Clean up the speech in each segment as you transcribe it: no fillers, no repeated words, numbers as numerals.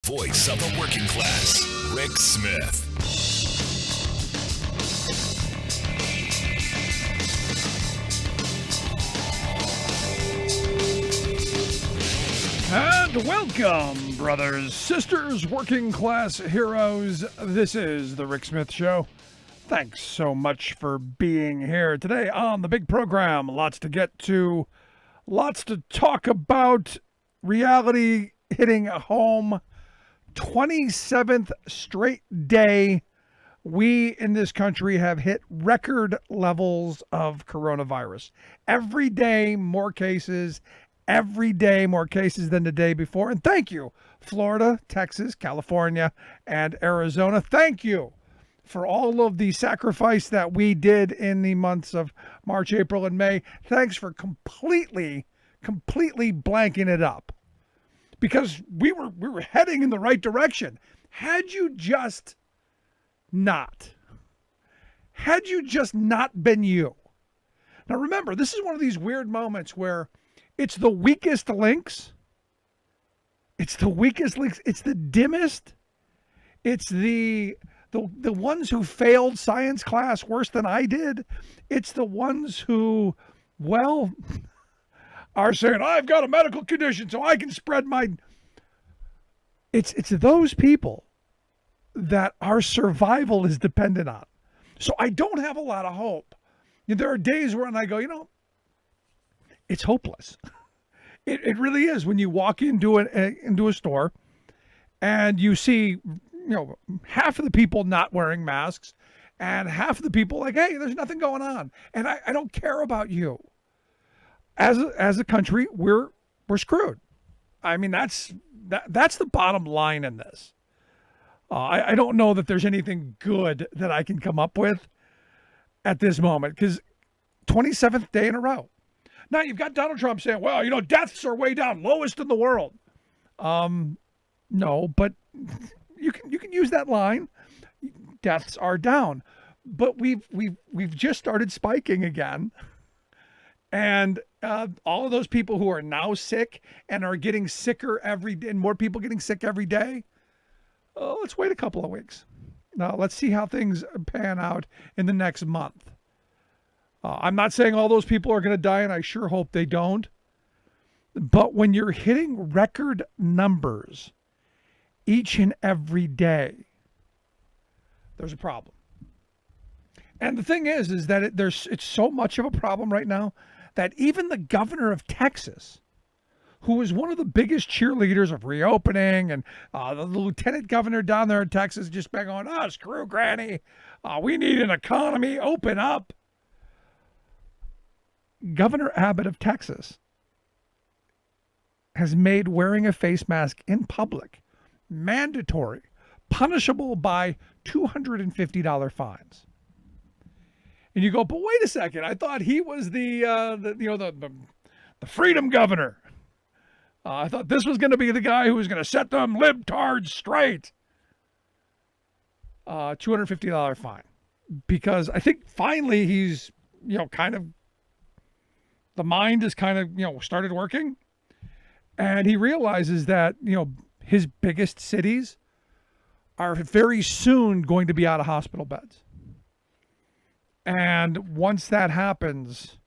voice of the working class, Rick Smith. And welcome, brothers, sisters, working class heroes. This is the Rick Smith Show. Thanks so much for being here today on the big program. Lots to get to, lots to talk about. Reality hitting home. 27th straight day we in this country have hit record levels of coronavirus. Every day, more cases. Every day, more cases than the day before. And thank you, Florida, Texas, California, and Arizona. Thank you for all of the sacrifice that we did in the months of March, April, and May. Thanks for completely blanking it up. Because we were heading in the right direction. Had you just not been you. Now remember, this is one of these weird moments where it's the weakest links. It's the dimmest. It's the ones who failed science class worse than I did. It's the ones who, well, are saying, I've got a medical condition so I can spread my... It's those people that our survival is dependent on. So I don't have a lot of hope. There are days when I go, it's hopeless. It really is. When you walk into a store and you see, half of the people not wearing masks and half of the people like, hey, there's nothing going on. And I don't care about you. As a country, we're screwed. I mean, that's the bottom line in this. I don't know that there's anything good that I can come up with at this moment, because 27th day in a row. Now you've got Donald Trump saying, well, deaths are way down, lowest in the world. No, but you can use that line. Deaths are down, but we've just started spiking again. And all of those people who are now sick and are getting sicker every day, and more people getting sick every day, let's wait a couple of weeks. Now, let's see how things pan out in the next month. I'm not saying all those people are going to die, and I sure hope they don't. But when you're hitting record numbers each and every day, there's a problem. And the thing is that it's so much of a problem right now that even the governor of Texas, who is one of the biggest cheerleaders of reopening, and the lieutenant governor down there in Texas just been going, screw granny. We need an economy, open up. Governor Abbott of Texas has made wearing a face mask in public mandatory, punishable by $250 fines. And you go, but wait a second, I thought he was the freedom governor. I thought this was going to be the guy who was going to set them libtards straight. $250 fine. Because I think finally he's, the mind is started working. And he realizes that, his biggest cities are very soon going to be out of hospital beds. And once that happens,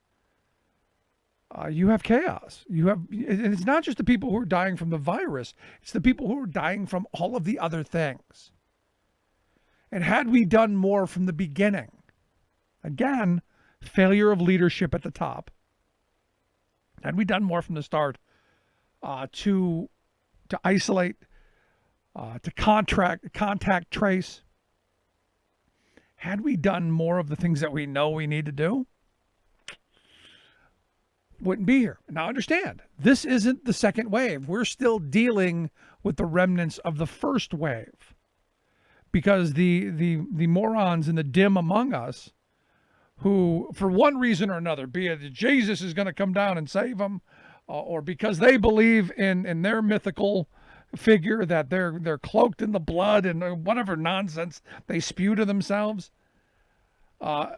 you have chaos. And it's not just the people who are dying from the virus. It's the people who are dying from all of the other things. And had we done more from the beginning, again, failure of leadership at the top. Had we done more from the start to isolate, to contact trace, had we done more of the things that we know we need to do, wouldn't be here. Now understand, this isn't the second wave. We're still dealing with the remnants of the first wave, because the morons in the dim among us, who for one reason or another, be it that Jesus is going to come down and save them, or because they believe in their mythical figure that they're cloaked in the blood and whatever nonsense they spew to themselves,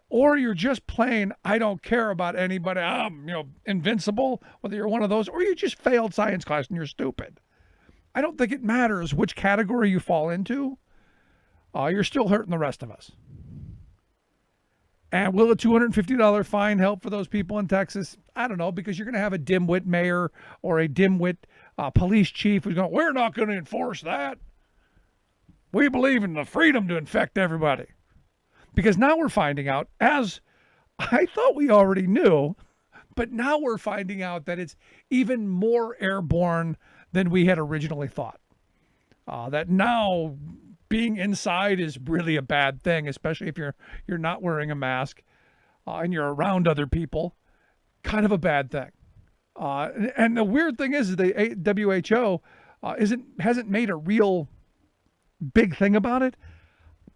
or you're just plain, I don't care about anybody, I'm invincible, whether you're one of those, or you just failed science class and you're stupid. I don't think it matters which category you fall into. You're still hurting the rest of us. And will a $250 fine help for those people in Texas? I don't know, because you're going to have a dimwit mayor or a dimwit police chief who's going, we're not going to enforce that. We believe in the freedom to infect everybody. Because now we're finding out, as I thought we already knew, but now we're finding out that it's even more airborne than we had originally thought. That now being inside is really a bad thing, especially if you're not wearing a mask and you're around other people. Kind of a bad thing. And the weird thing is the WHO hasn't made a real big thing about it.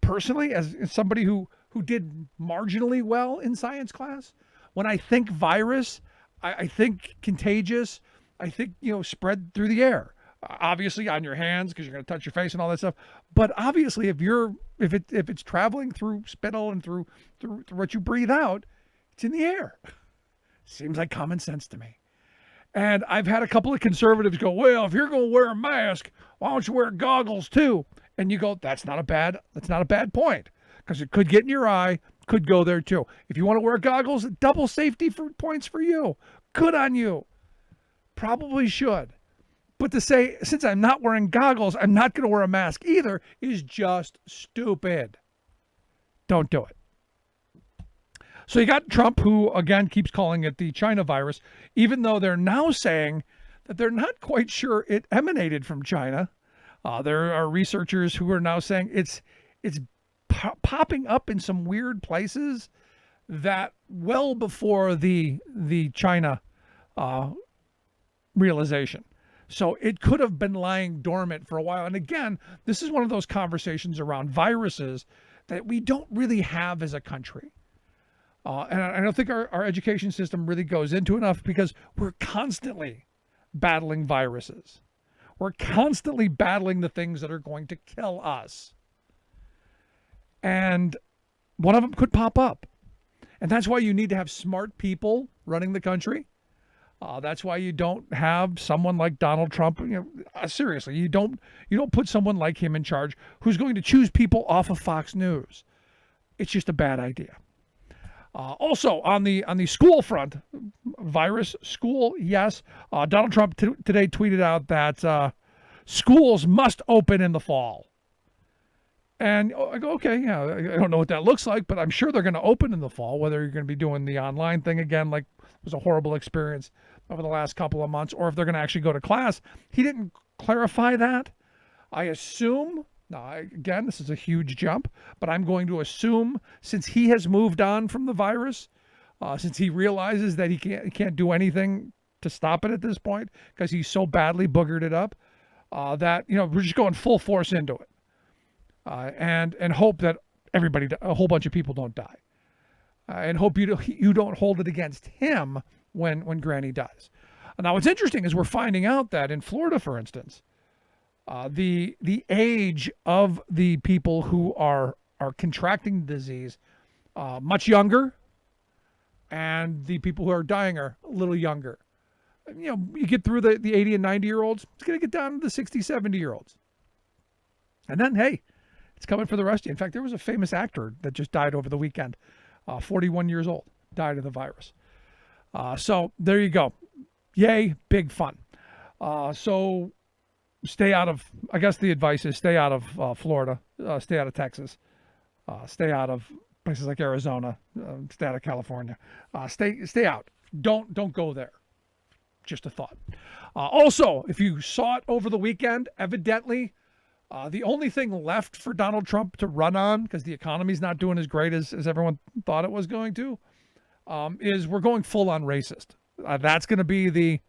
Personally, as somebody who did marginally well in science class, when I think virus, I think contagious, I think, spread through the air. Obviously on your hands because you're going to touch your face and all that stuff. But obviously if it's traveling through spittle and through what you breathe out, it's in the air. Seems like common sense to me. And I've had a couple of conservatives go, well, if you're going to wear a mask, why don't you wear goggles too? And you go, that's not a bad point, because it could get in your eye, could go there too. If you want to wear goggles, double safety points for you. Good on you. Probably should. But to say, since I'm not wearing goggles, I'm not going to wear a mask either, is just stupid. Don't do it. So you got Trump, who, again, keeps calling it the China virus, even though they're now saying that they're not quite sure it emanated from China. There are researchers who are now saying it's popping up in some weird places that well before the China realization. So it could have been lying dormant for a while. And again, this is one of those conversations around viruses that we don't really have as a country. And I don't think our education system really goes into enough, because we're constantly battling viruses. We're constantly battling the things that are going to kill us. And one of them could pop up. And that's why you need to have smart people running the country. That's why you don't have someone like Donald Trump. Seriously, you don't put someone like him in charge who's going to choose people off of Fox News. It's just a bad idea. Also, on the school front, virus, school, yes. Donald Trump today tweeted out that schools must open in the fall. And I go, okay, yeah, I don't know what that looks like, but I'm sure they're going to open in the fall, whether you're going to be doing the online thing again, like it was a horrible experience over the last couple of months, or if they're going to actually go to class. He didn't clarify that. I assume, now again, this is a huge jump, but I'm going to assume, since he has moved on from the virus, since he realizes that he can't do anything to stop it at this point because he's so badly boogered it up, that we're just going full force into it. And hope that a whole bunch of people don't die, and hope you don't hold it against him when Granny dies. Now, what's interesting is we're finding out that in Florida, for instance, the age of the people who are contracting the disease much younger, and the people who are dying are a little younger. You get through the 80 and 90-year-olds, it's going to get down to the 60, 70-year-olds, and then hey. It's coming for the rest of you. In fact, there was a famous actor that just died over the weekend, 41 years old, died of the virus. So there you go. Yay, big fun. So stay out of, I guess the advice is stay out of Florida, stay out of Texas, stay out of places like Arizona, stay out of California. Stay out. Don't go there. Just a thought. Also, if you saw it over the weekend, evidently, the only thing left for Donald Trump to run on, because the economy's not doing as great as everyone thought it was going to, is we're going full on racist. That's going to be the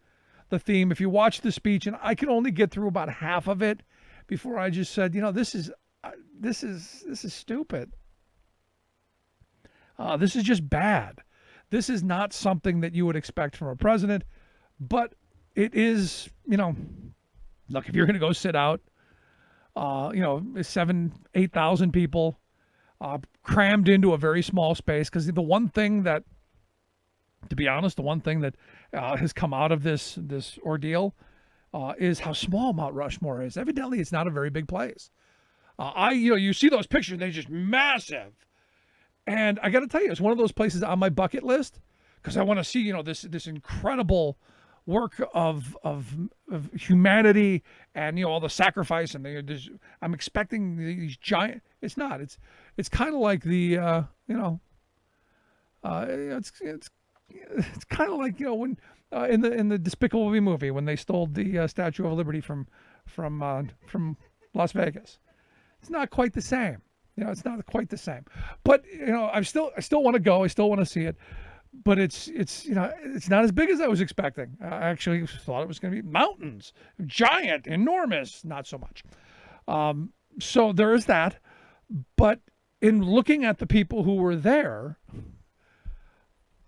theme. If you watch the speech, and I can only get through about half of it before I just said, this is stupid. This is just bad. This is not something that you would expect from a president, but it is, look, if you're going to go sit out, 8,000 people crammed into a very small space. Because the one thing that, to be honest, has come out of this ordeal, is how small Mount Rushmore is. Evidently, it's not a very big place. You see those pictures, they're just massive. And I got to tell you, it's one of those places on my bucket list because I want to see, this incredible work of humanity and all the sacrifice and I'm expecting these giant. It's not. It's kind of like the it's kind of like when in the Despicable Me movie when they stole the Statue of Liberty from Las Vegas. It's not quite the same. It's not quite the same. But I still want to go. I still want to see it. But it's not as big as I was expecting. I actually thought it was going to be mountains, giant, enormous. Not so much. So there is that. But in looking at the people who were there,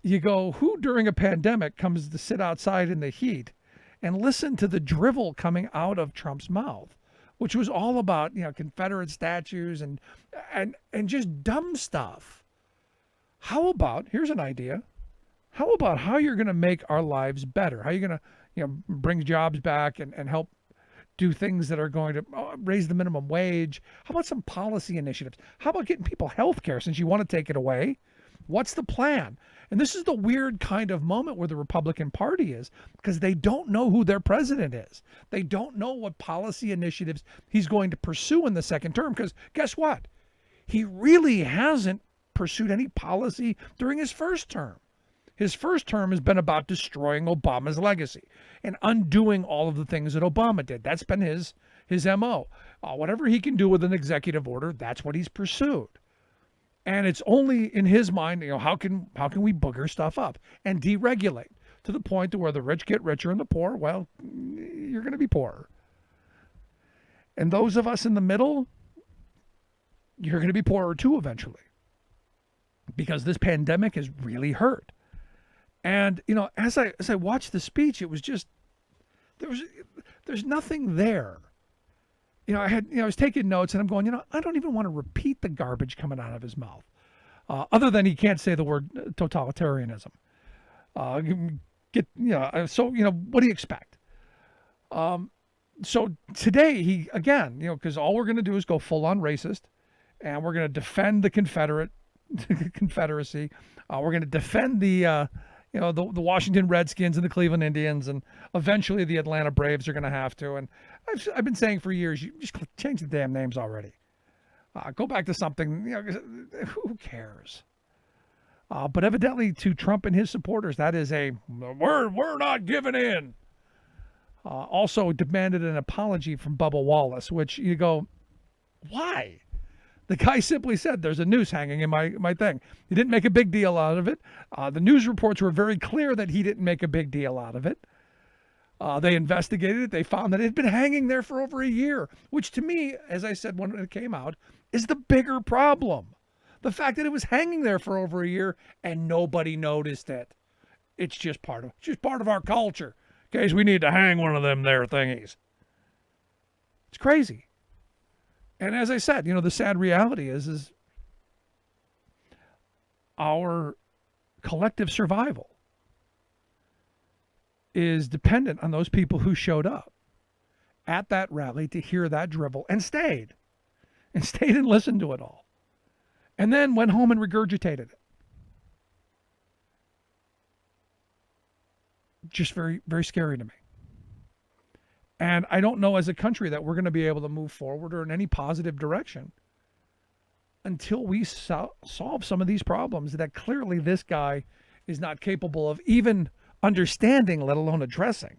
you go, who during a pandemic comes to sit outside in the heat and listen to the drivel coming out of Trump's mouth, which was all about Confederate statues and just dumb stuff. How about, here's an idea, how about how you're going to make our lives better? How you're going to bring jobs back and help do things that are going to raise the minimum wage? How about some policy initiatives? How about getting people health care since you want to take it away? What's the plan? And this is the weird kind of moment where the Republican Party is, because they don't know who their president is. They don't know what policy initiatives he's going to pursue in the second term, because guess what? He really hasn't pursued any policy during his first term. His first term has been about destroying Obama's legacy and undoing all of the things that Obama did. That's been his MO. Whatever he can do with an executive order, that's what he's pursued. And it's only in his mind, how can we booger stuff up and deregulate to the point to where the rich get richer and the poor, well, you're going to be poorer. And those of us in the middle, you're going to be poorer too eventually, because this pandemic has really hurt. And as I watched the speech, it was just there's nothing there. I was taking notes and I'm going, I don't even want to repeat the garbage coming out of his mouth, other than he can't say the word totalitarianism. So what do you expect? So today he again, because all we're going to do is go full on racist, and we're going to defend the Confederacy. We're going to defend the Washington Redskins and the Cleveland Indians, and eventually the Atlanta Braves are going to have to. And I've been saying for years, you just change the damn names already. Go back to something, who cares? But evidently to Trump and his supporters, that is we're not giving in. Also demanded an apology from Bubba Wallace, which you go, why? The guy simply said, there's a noose hanging in my thing. He didn't make a big deal out of it. The news reports were very clear that he didn't make a big deal out of it. They investigated it. They found that it had been hanging there for over a year, which to me, as I said when it came out, is the bigger problem. The fact that it was hanging there for over a year and nobody noticed it. It's just part of our culture. In case we need to hang one of them there thingies. It's crazy. And as I said, the sad reality is our collective survival is dependent on those people who showed up at that rally to hear that drivel and stayed and listened to it all, and then went home and regurgitated it. Just very, very scary to me. And I don't know as a country that we're going to be able to move forward or in any positive direction until we solve some of these problems that clearly this guy is not capable of even understanding, let alone addressing.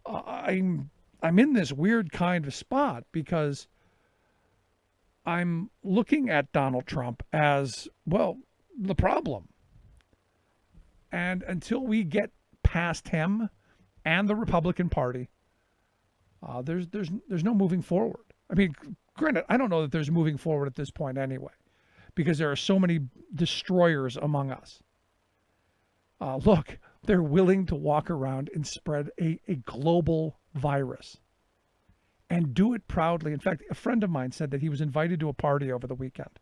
I'm in this weird kind of spot because I'm looking at Donald Trump as, well, the problem. And until we get past him and the Republican Party, there's no moving forward. I mean, granted, I don't know that there's moving forward at this point anyway, because there are so many destroyers among us. Look, they're willing to walk around and spread a global virus and do it proudly. In fact, a friend of mine said that he was invited to a party over the weekend.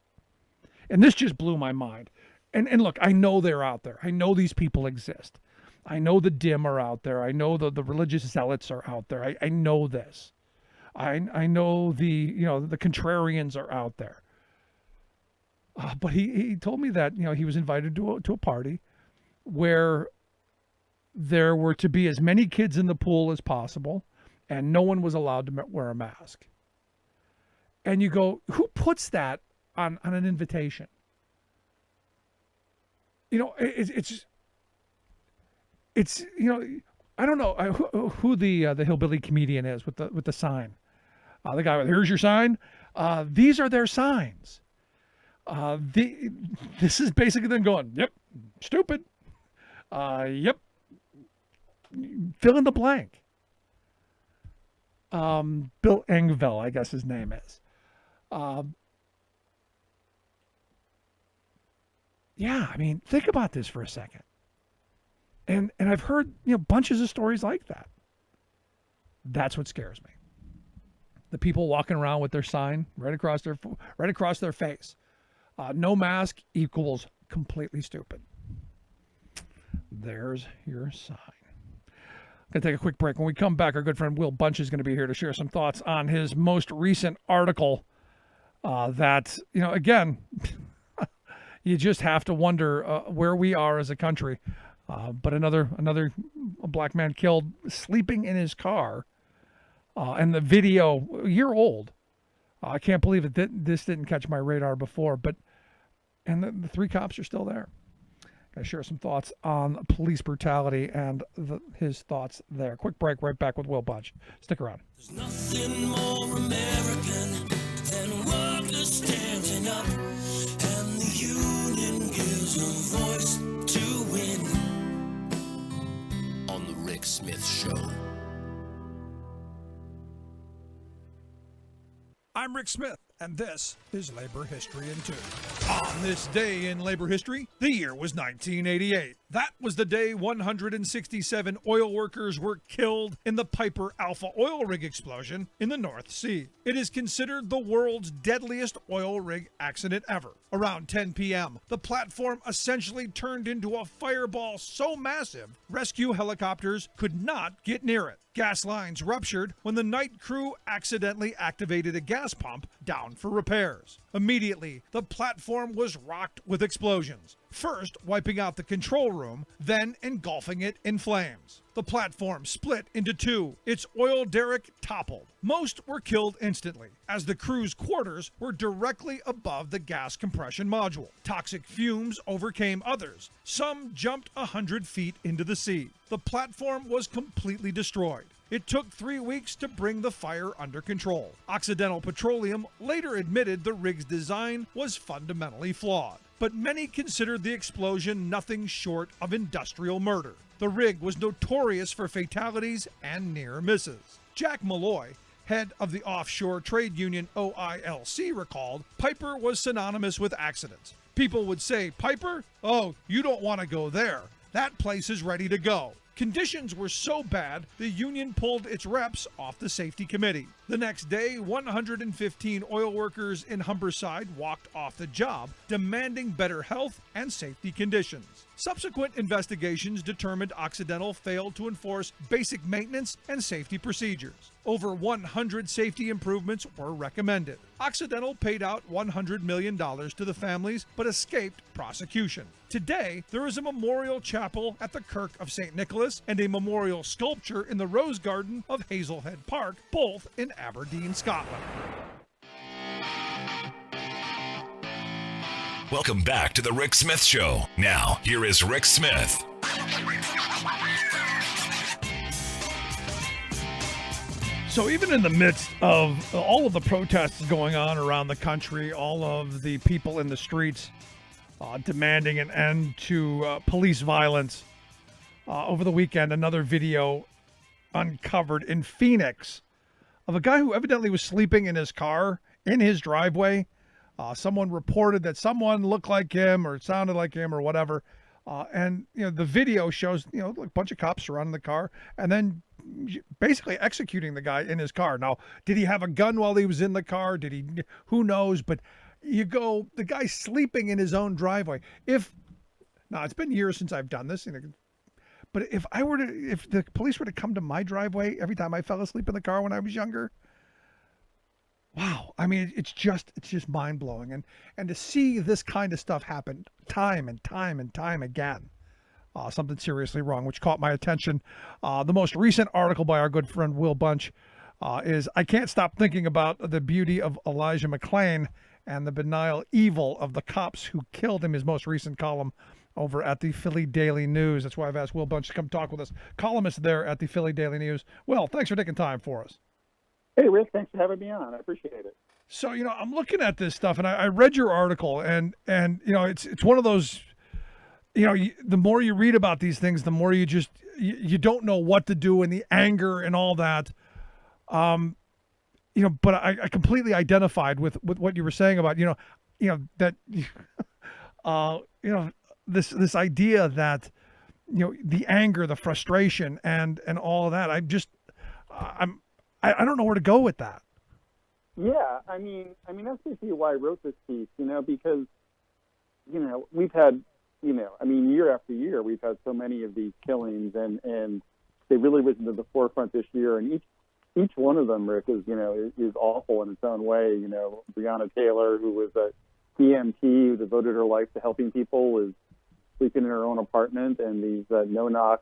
And this just blew my mind. And look, I know they're out there. I know these people exist. I know the dim are out there. I know the religious zealots are out there. I know this. I know the contrarians are out there. But he told me that he was invited to a party where there were to be as many kids in the pool as possible, and no one was allowed to wear a mask. And you go, who puts that on an invitation? It's I don't know who the hillbilly comedian is with the sign. The guy with, here's your sign. These are their signs. This is basically them going, yep, stupid. Yep. Fill in the blank. Bill Engvall, I guess his name is. Yeah, I mean, think about this for a second. And I've heard, bunches of stories like that. That's what scares me. The people walking around with their sign right across their face. No mask equals completely stupid. There's your sign. Going to take a quick break. When we come back, our good friend Will Bunch is going to be here to share some thoughts on his most recent article that, again, you just have to wonder where we are as a country. But another black man killed sleeping in his car. And the video, a year old. I can't believe it. This didn't catch my radar before. And the 3 cops are still there. Going to share some thoughts on police brutality and his thoughts there. Quick break, right back with Will Bunch. Stick around. There's nothing more American than workers standing up, and the union gives a voice to win. On the Rick Smith Show. I'm Rick Smith, and this is Labor History in 2. On this day in labor history, the year was 1988. That was the day 167 oil workers were killed in the Piper Alpha oil rig explosion in the North Sea. It is considered the world's deadliest oil rig accident ever. Around 10 p.m., the platform essentially turned into a fireball so massive, rescue helicopters could not get near it. Gas lines ruptured when the night crew accidentally activated a gas pump down for repairs. Immediately, the platform was rocked with explosions, first wiping out the control room, then engulfing it in flames. The platform split into 2. Its oil derrick toppled. Most were killed instantly, as the crew's quarters were directly above the gas compression module. Toxic fumes overcame others. Some jumped 100 feet into the sea. The platform was completely destroyed. It took 3 weeks to bring the fire under control. Occidental Petroleum later admitted the rig's design was fundamentally flawed, but many considered the explosion nothing short of industrial murder. The rig was notorious for fatalities and near misses. Jack Malloy, head of the offshore trade union OILC, recalled, Piper was synonymous with accidents. People would say, Piper? Oh, you don't want to go there. That place is ready to go. Conditions were so bad, the union pulled its reps off the safety committee. The next day, 115 oil workers in Humberside walked off the job, demanding better health and safety conditions. Subsequent investigations determined Occidental failed to enforce basic maintenance and safety procedures. Over 100 safety improvements were recommended. Occidental paid out $100 million to the families, but escaped prosecution. Today, there is a memorial chapel at the Kirk of St. Nicholas and a memorial sculpture in the Rose Garden of Hazelhead Park, both in Aberdeen, Scotland. Welcome back to the Rick Smith Show. Now, here is Rick Smith. So even in the midst of all of the protests going on around the country, all of the people in the streets demanding an end to police violence, over the weekend, another video uncovered in Phoenix of a guy who evidently was sleeping in his car in his driveway. Someone reported that someone looked like him or sounded like him or whatever. And the video shows, a bunch of cops surrounding the car and then basically executing the guy in his car. Now, did he have a gun while he was in the car? Who knows? But the guy's sleeping in his own driveway. Now it's been years since I've done this, But if the police were to come to my driveway every time I fell asleep in the car when I was younger, wow. I mean, it's just mind blowing. And to see this kind of stuff happen time and time and time again, something seriously wrong, which caught my attention. The most recent article by our good friend Will Bunch is I can't stop thinking about the beauty of Elijah McClain and the banal evil of the cops who killed him, his most recent column over at the Philly Daily News. That's why I've asked Will Bunch to come talk with us, columnist there at the Philly Daily News. Will, thanks for taking time for us. Hey, Rick, thanks for having me on. I appreciate it. So, I'm looking at this stuff, and I read your article, and it's one of those, the more you read about these things, the more you just, you don't know what to do, and the anger and all that. But I completely identified with what you were saying about, that, this idea that, the anger, the frustration and all of that. I don't know where to go with that. Yeah, I mean, that's basically why I wrote this piece, because, we've had, year after year, we've had so many of these killings, and they really risen to the forefront this year, and each one of them, Rick, is awful in its own way. Breonna Taylor, who was a EMT who devoted her life to helping people, is sleeping in her own apartment, and these no-knock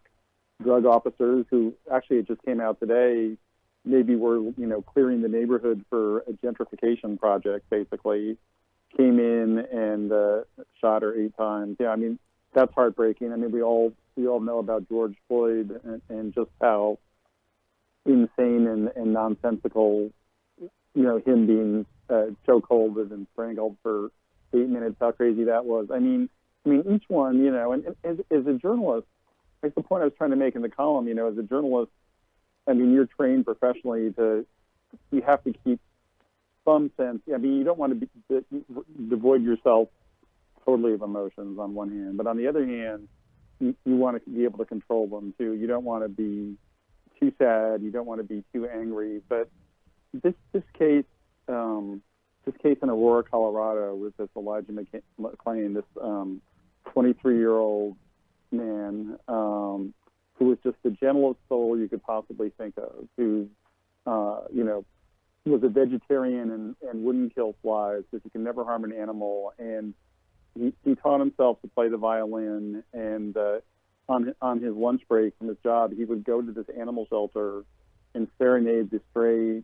drug officers who actually it just came out today, maybe were clearing the neighborhood for a gentrification project, basically, came in and shot her 8 times. Yeah, that's heartbreaking. We all know about George Floyd and just how insane and nonsensical, him being chokeholded and strangled for 8 minutes, how crazy that was. Each one, and as a journalist, that's the point I was trying to make in the column, as a journalist, you're trained professionally you have to keep some sense. You don't want to devoid yourself totally of emotions on one hand, but on the other hand, you want to be able to control them too. You don't want to be too sad. You don't want to be too angry. But this case in Aurora, Colorado, with this Elijah McClain, this 23-year-old man who was just the gentlest soul you could possibly think of, who, was a vegetarian and wouldn't kill flies because he can never harm an animal. And he taught himself to play the violin. And on his lunch break from his job, he would go to this animal shelter and serenade the stray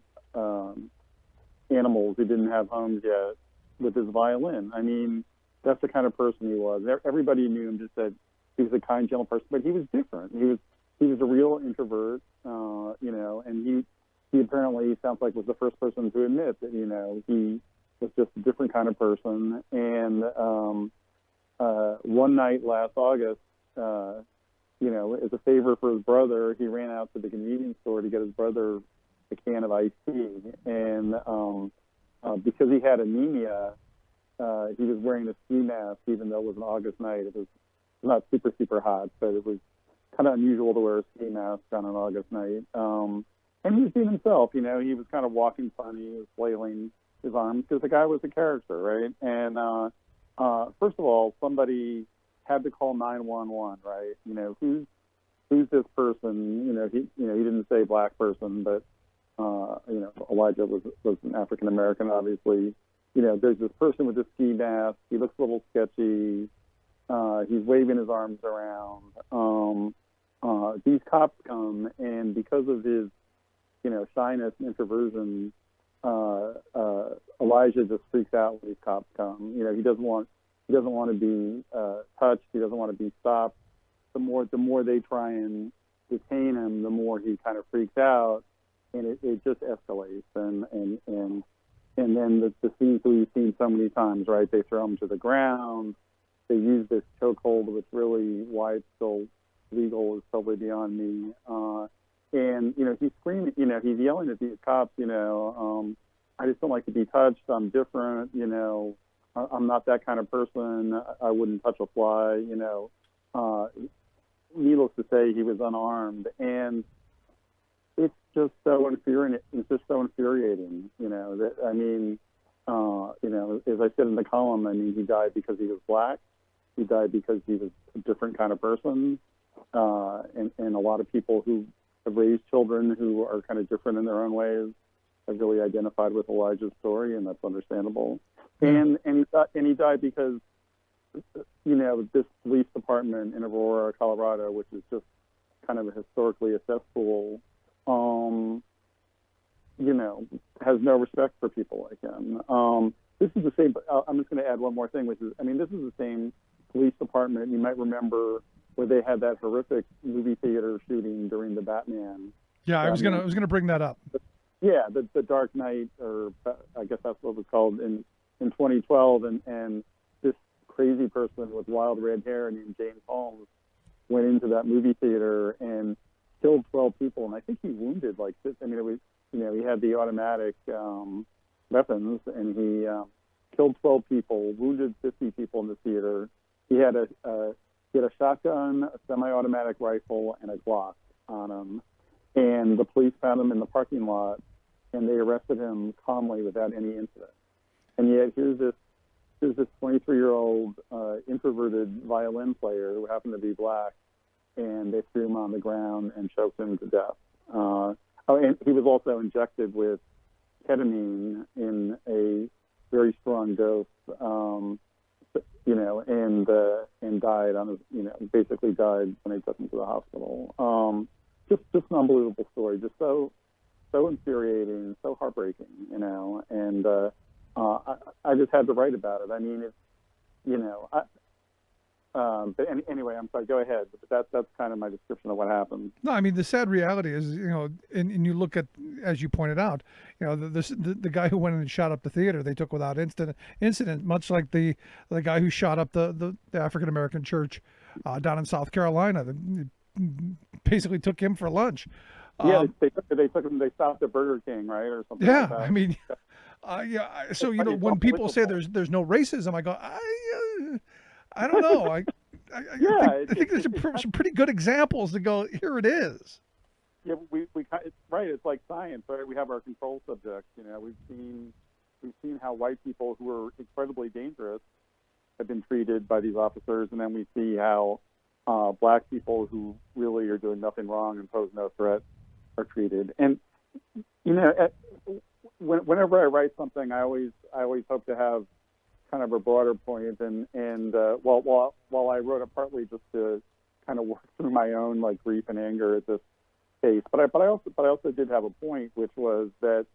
animals who didn't have homes yet with his violin. That's the kind of person he was. Everybody knew him, just said he was a kind, gentle person, but he was different. He was a real introvert, and he apparently sounds like was the first person to admit that, he was just a different kind of person. And one night last August, as a favor for his brother, he ran out to the convenience store to get his brother a can of iced tea. And because he had anemia, he was wearing a ski mask, even though it was an August night. It was not super, super hot, but it was kind of unusual to wear a ski mask on an August night. And he was being himself, he was kind of walking funny, he was flailing his arms, because the guy was a character, right? And first of all, somebody had to call 911, right? Who's this person? He didn't say black person, but Elijah was an African American, obviously. There's this person with a ski mask. He looks a little sketchy. He's waving his arms around. These cops come, and because of his, shyness and introversion, Elijah just freaks out when these cops come. He doesn't want to be touched. He doesn't want to be stopped. The more they try and detain him, the more he kind of freaks out, and it just escalates. And then the scenes that we've seen so many times, right? They throw him to the ground. They use this chokehold, which really, why it's still legal is totally beyond me. And he's screaming. He's yelling at these cops. I just don't like to be touched. I'm different. I'm not that kind of person. I wouldn't touch a fly. Needless to say, he was unarmed, and it's just so infuriating. It's just so infuriating. As I said in the column, he died because he was black. He died because he was a different kind of person. and a lot of people who have raised children who are kind of different in their own ways have really identified with Elijah's story, and that's understandable. And he died because, you know, this police department in Aurora, Colorado, which is just kind of historically a cesspool, you know, has no respect for people like him. This is the same. I'm just going to add one more thing, which is, I mean, this is the same police department. You might remember where they had that horrific movie theater shooting during the Batman. Yeah, I was gonna bring that up. Yeah, the Dark Knight, or I guess that's what it was called in 2012, and this crazy person with wild red hair named James Holmes went into that movie theater and killed 12 people, and I think he wounded like, I mean, it was, you know, he had the automatic weapons, and he killed 12 people, wounded 50 people in the theater. He had a shotgun, a semi-automatic rifle, and a Glock on him. And the police found him in the parking lot, and they arrested him calmly without any incident. And yet here's this 23-year-old introverted violin player who happened to be black, and they threw him on the ground and choked him to death. And he was also injected with ketamine in a very strong dose, you know, and died on his, you know, basically died when they took him to the hospital. Just an unbelievable story, just so infuriating, so heartbreaking, you know. And I just had to write about it. I mean, it's, you know, but anyway, I'm sorry. Go ahead. But that's kind of my description of what happened. No, I mean, the sad reality is, you know, and you look at, as you pointed out, you know, the guy who went in and shot up the theater, they took without incident, much like the guy who shot up the African American church down in South Carolina. Basically took him for lunch. Yeah, they took him. They stopped at Burger King, right, or something. Yeah, like that. I mean, yeah. So, you know, when people say there's no racism, I go, I don't know. I think there's some pretty good examples to go, here it is. Yeah, it's right. It's like science, right? We have our control subjects. You know, we've seen how white people who are incredibly dangerous have been treated by these officers, and then we see how black people who really are doing nothing wrong and pose no threat are treated. And you know, whenever I write something, I always hope to have kind of a broader point. And while I wrote it partly just to kind of work through my own like grief and anger at this case, but I also did have a point, which was that,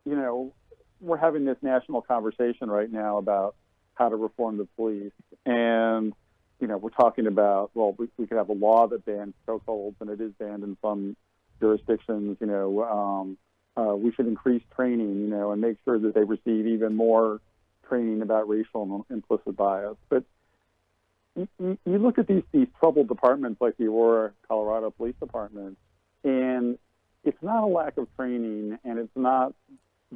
you know, we're having this national conversation right now about how to reform the police, and you know, we're talking about, well, we could have a law that bans chokeholds, and it is banned in some jurisdictions. You know, we should increase training, you know, and make sure that they receive even more training about racial and implicit bias. But you look at these troubled departments like the Aurora, Colorado Police Department, and it's not a lack of training, and it's not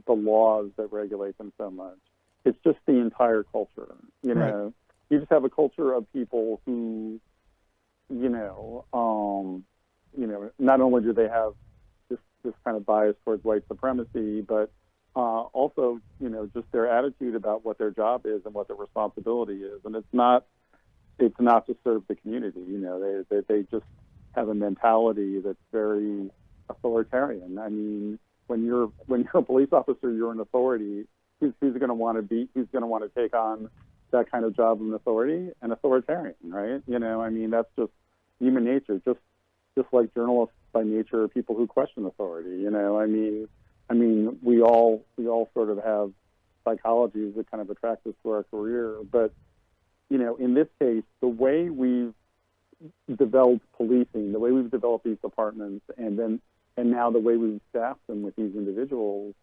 the laws that regulate them so much. It's just the entire culture, you know. Right. You just have a culture of people who, you know, not only do they have this kind of bias towards white supremacy, but also, you know, just their attitude about what their job is and what their responsibility is. And it's not to serve the community. You know, they just have a mentality that's very authoritarian. I mean, when you're a police officer, you're an authority. Who's going to want to take on that kind of job of an authority? An authoritarian, right? You know, I mean, that's just human nature. Just like journalists by nature are people who question authority. You know, I mean, we all sort of have psychologies that kind of attract us to our career. But you know, in this case, the way we've developed policing, the way we've developed these departments, and now the way we've staffed them with these individuals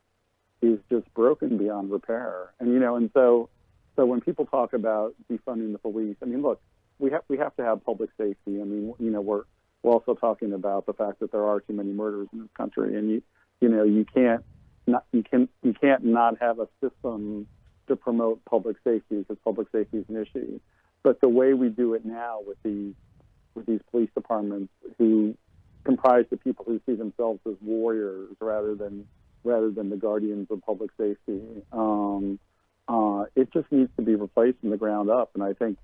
is just broken beyond repair. And you know, and so when people talk about defunding the police, I mean, look, we have to have public safety. I mean, you know, we're also talking about the fact that there are too many murders in this country, and you can't not have a system to promote public safety, because public safety is an issue. But the way we do it now with these police departments, who comprise the people who see themselves as warriors rather than the guardians of public safety, it just needs to be replaced from the ground up. And I think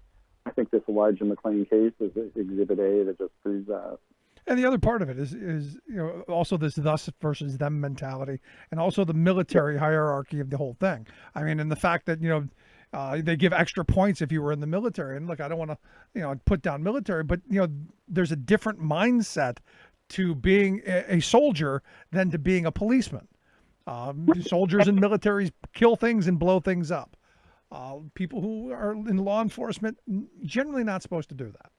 think this Elijah McClain case is Exhibit A that just proves that. And the other part of it is also this thus versus them mentality, and also the military hierarchy of the whole thing. I mean, and the fact that they give extra points if you were in the military. And look, I don't want to put down military, but there's a different mindset to being a soldier than to being a policeman. Soldiers and militaries kill things and blow things up. People who are in law enforcement generally not supposed to do that.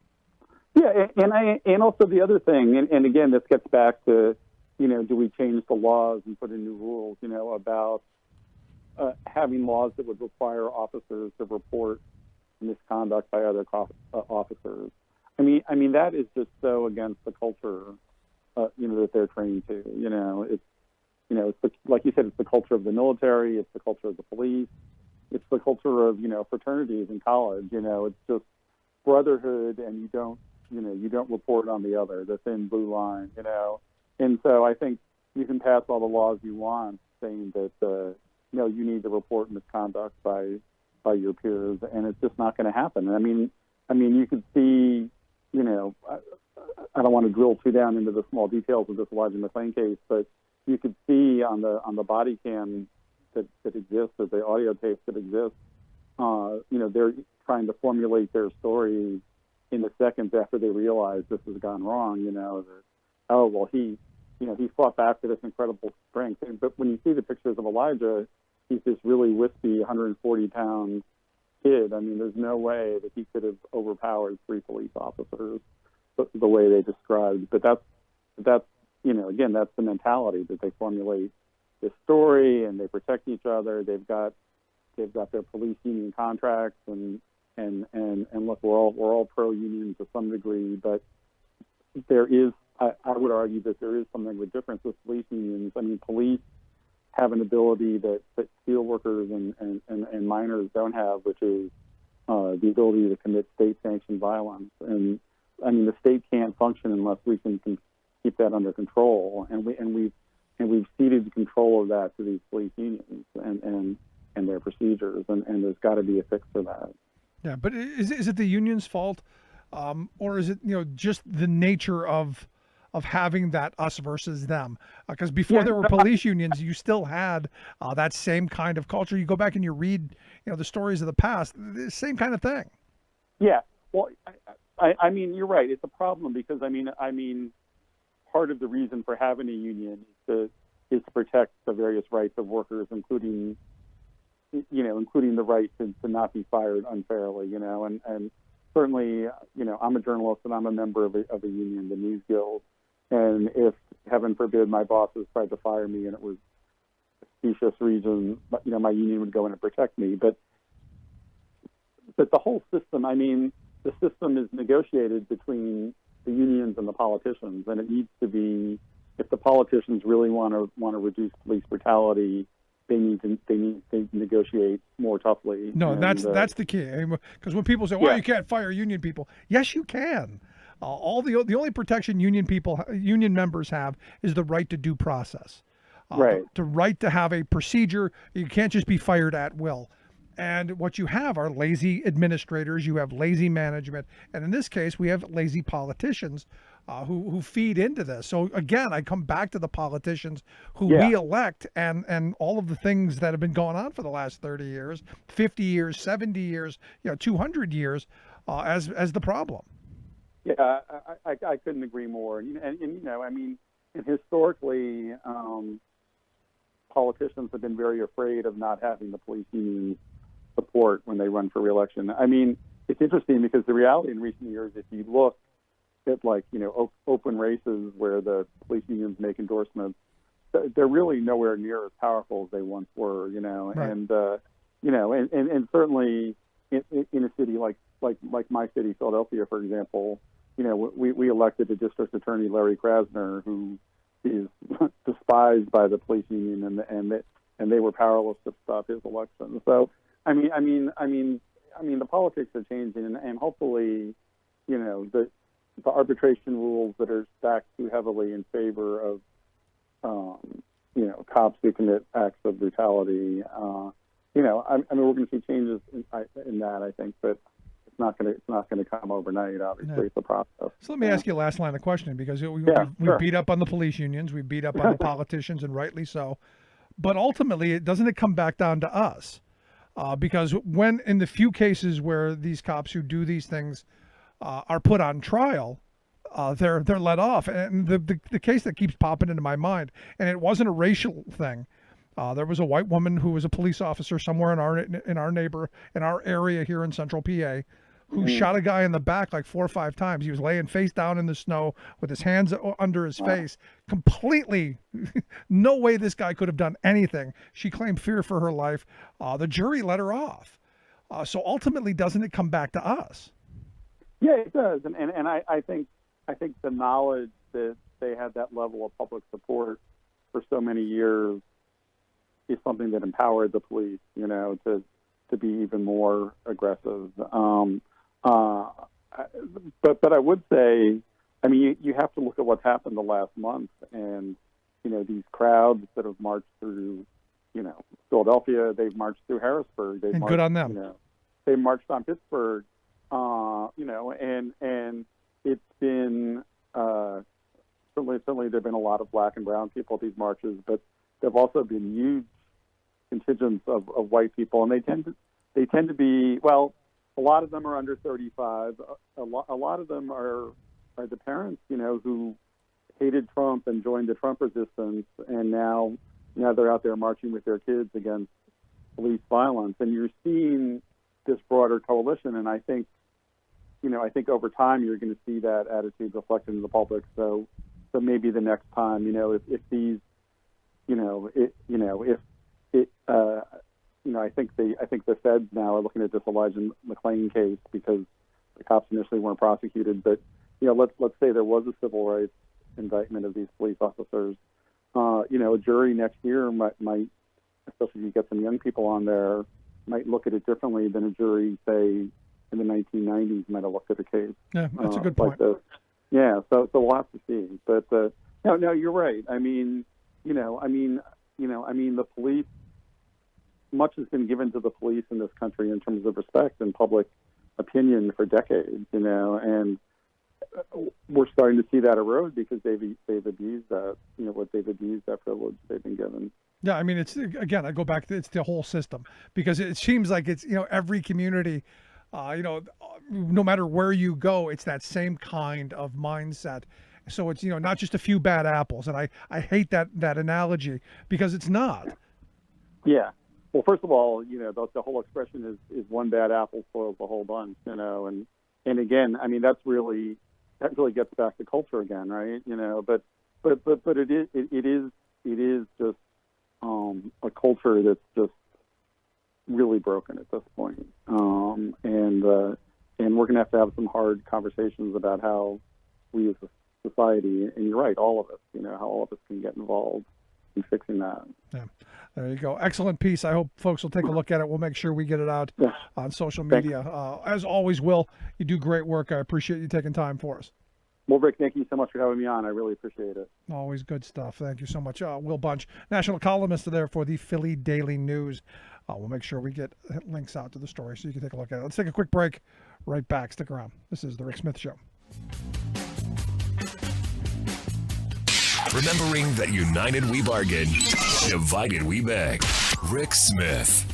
Yeah, and also the other thing, and again, this gets back to, do we change the laws and put in new rules, about having laws that would require officers to report misconduct by other officers. I mean that is just so against the culture, that they're trained to. It's like you said, it's the culture of the military, it's the culture of the police, it's the culture of fraternities in college. It's just brotherhood, and you don't report on the other, the thin blue line, And so I think you can pass all the laws you want saying that, you need to report misconduct by your peers, and it's just not going to happen. I mean, you could see, I don't want to drill too down into the small details of this Elijah McClain case, but you could see on the body cam that exists, or the audio tapes that exist, they're trying to formulate their story in the seconds after they realize this has gone wrong, he fought back to this incredible strength. But when you see the pictures of Elijah, he's this really wispy 140-pound kid. I mean, there's no way that he could have overpowered 3 police officers the way they described. But that's again, that's the mentality that they formulate this story, and they protect each other. They've got their police union contracts, and look, we're all pro-union to some degree, but there is, I would argue that there is something of a difference with police unions. I mean, police have an ability that steel workers and miners don't have, which is the ability to commit state-sanctioned violence. And I mean, the state can't function unless we can keep that under control. And we've ceded control of that to these police unions and their procedures. And there's got to be a fix for that. Yeah, but is it the union's fault, or is it just the nature of having that us versus them? Because before there were police unions, you still had that same kind of culture. You go back and you read the stories of the past, the same kind of thing. Yeah, well, I mean, you're right. It's a problem because I mean, part of the reason for having a union is to protect the various rights of workers, including the right to not be fired unfairly, and certainly, I'm a journalist and I'm a member of a union, the News Guild. And if, heaven forbid, my bosses tried to fire me and it was a specious reason, my union would go in and protect me. But the whole system, I mean, the system is negotiated between the unions and the politicians, and it needs to be, if the politicians really want to reduce police brutality, they need to negotiate more toughly. No, and that's the key. Because when people say, "Well, you can't fire union people," yes, you can. The only protection union members have is the right to due process, right? The right to have a procedure. You can't just be fired at will. And what you have are lazy administrators. You have lazy management, and in this case, we have lazy politicians who feed into this. So again, I come back to the politicians who we elect, and all of the things that have been going on for the last 30 years, 50 years, 70 years, 200 years, as the problem. Yeah, I couldn't agree more. And I mean, historically, politicians have been very afraid of not having the police union support when they run for re-election. I mean, it's interesting because the reality in recent years, if you look at open races where the police unions make endorsements, they're really nowhere near as powerful as they once were. Right. And certainly in a city like my city, Philadelphia, for example, we elected a district attorney, Larry Krasner, who is despised by the police union, and they were powerless to stop his election. So I mean, the politics are changing, and hopefully, the arbitration rules that are stacked too heavily in favor of, cops who commit acts of brutality. We're going to see changes in that, I think, but not gonna come overnight. Obviously, Yeah. it's a process. So let me ask you a last line of questioning, because we sure. beat up on the police unions, we beat up on the politicians, and rightly so. But ultimately, doesn't it come back down to us? Because when in the few cases where these cops who do these things are put on trial, they're let off. And the case that keeps popping into my mind, and it wasn't a racial thing. There was a white woman who was a police officer somewhere in our area here in Central PA, who shot a guy in the back like 4 or 5 times. He was laying face down in the snow with his hands under his face, completely no way this guy could have done anything. She claimed fear for her life. The jury let her off. So ultimately, doesn't it come back to us? Yeah, it does, and I think the knowledge that they had that level of public support for so many years is something that empowered the police, to be even more aggressive. But I would say, I mean, you have to look at what's happened the last month, and these crowds that have marched through, Philadelphia, they've marched through Harrisburg, they've And marched, good on them. they marched on Pittsburgh, and it's been certainly there've been a lot of black and brown people at these marches, but there've also been huge contingents of white people, and they tend to be, well, a lot of them are under 35. A lot of them are the parents, who hated Trump and joined the Trump resistance, and now they're out there marching with their kids against police violence. And you're seeing this broader coalition, and I think over time you're going to see that attitude reflected in the public. So maybe the next time, if these, I think the feds now are looking at this Elijah McClain case because the cops initially weren't prosecuted. But let's say there was a civil rights indictment of these police officers. A jury next year might, especially if you get some young people on there, might look at it differently than a jury, say, in the 1990s might have looked at a case. Yeah, that's a good like point. this. Yeah, so we'll have to see. But no, you're right. I mean, the police. Much has been given to the police in this country in terms of respect and public opinion for decades, and we're starting to see that erode because they've abused that, they've abused that privilege they've been given. Yeah, I mean, it's, again, I go back to, it's the whole system, because it seems like it's, every community, no matter where you go, it's that same kind of mindset. So it's, not just a few bad apples. And I hate that analogy, because it's not. Yeah. Well, first of all, the whole expression is one bad apple spoils the whole bunch, and again, I mean, that really gets back to culture again, right? But it is just a culture that's just really broken at this point, and we're going to have some hard conversations about how we as a society, and you're right, all of us, how all of us can get involved in fixing that. Yeah, there you go. Excellent piece. I hope folks will take a look at it. We'll make sure we get it out on social media. As always, Will, you do great work. I appreciate you taking time for us. Well, Rick, thank you so much for having me on. I really appreciate it. Always good stuff. Thank you so much. Will Bunch, national columnist there for the Philly Daily News. We'll make sure we get links out to the story so you can take a look at it. Let's take a quick break. Right back. Stick around. This is The Rick Smith Show. Remembering that united we bargain, divided we beg. Rick Smith.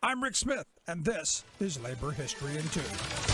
I'm Rick Smith, and this is Labor History in 2.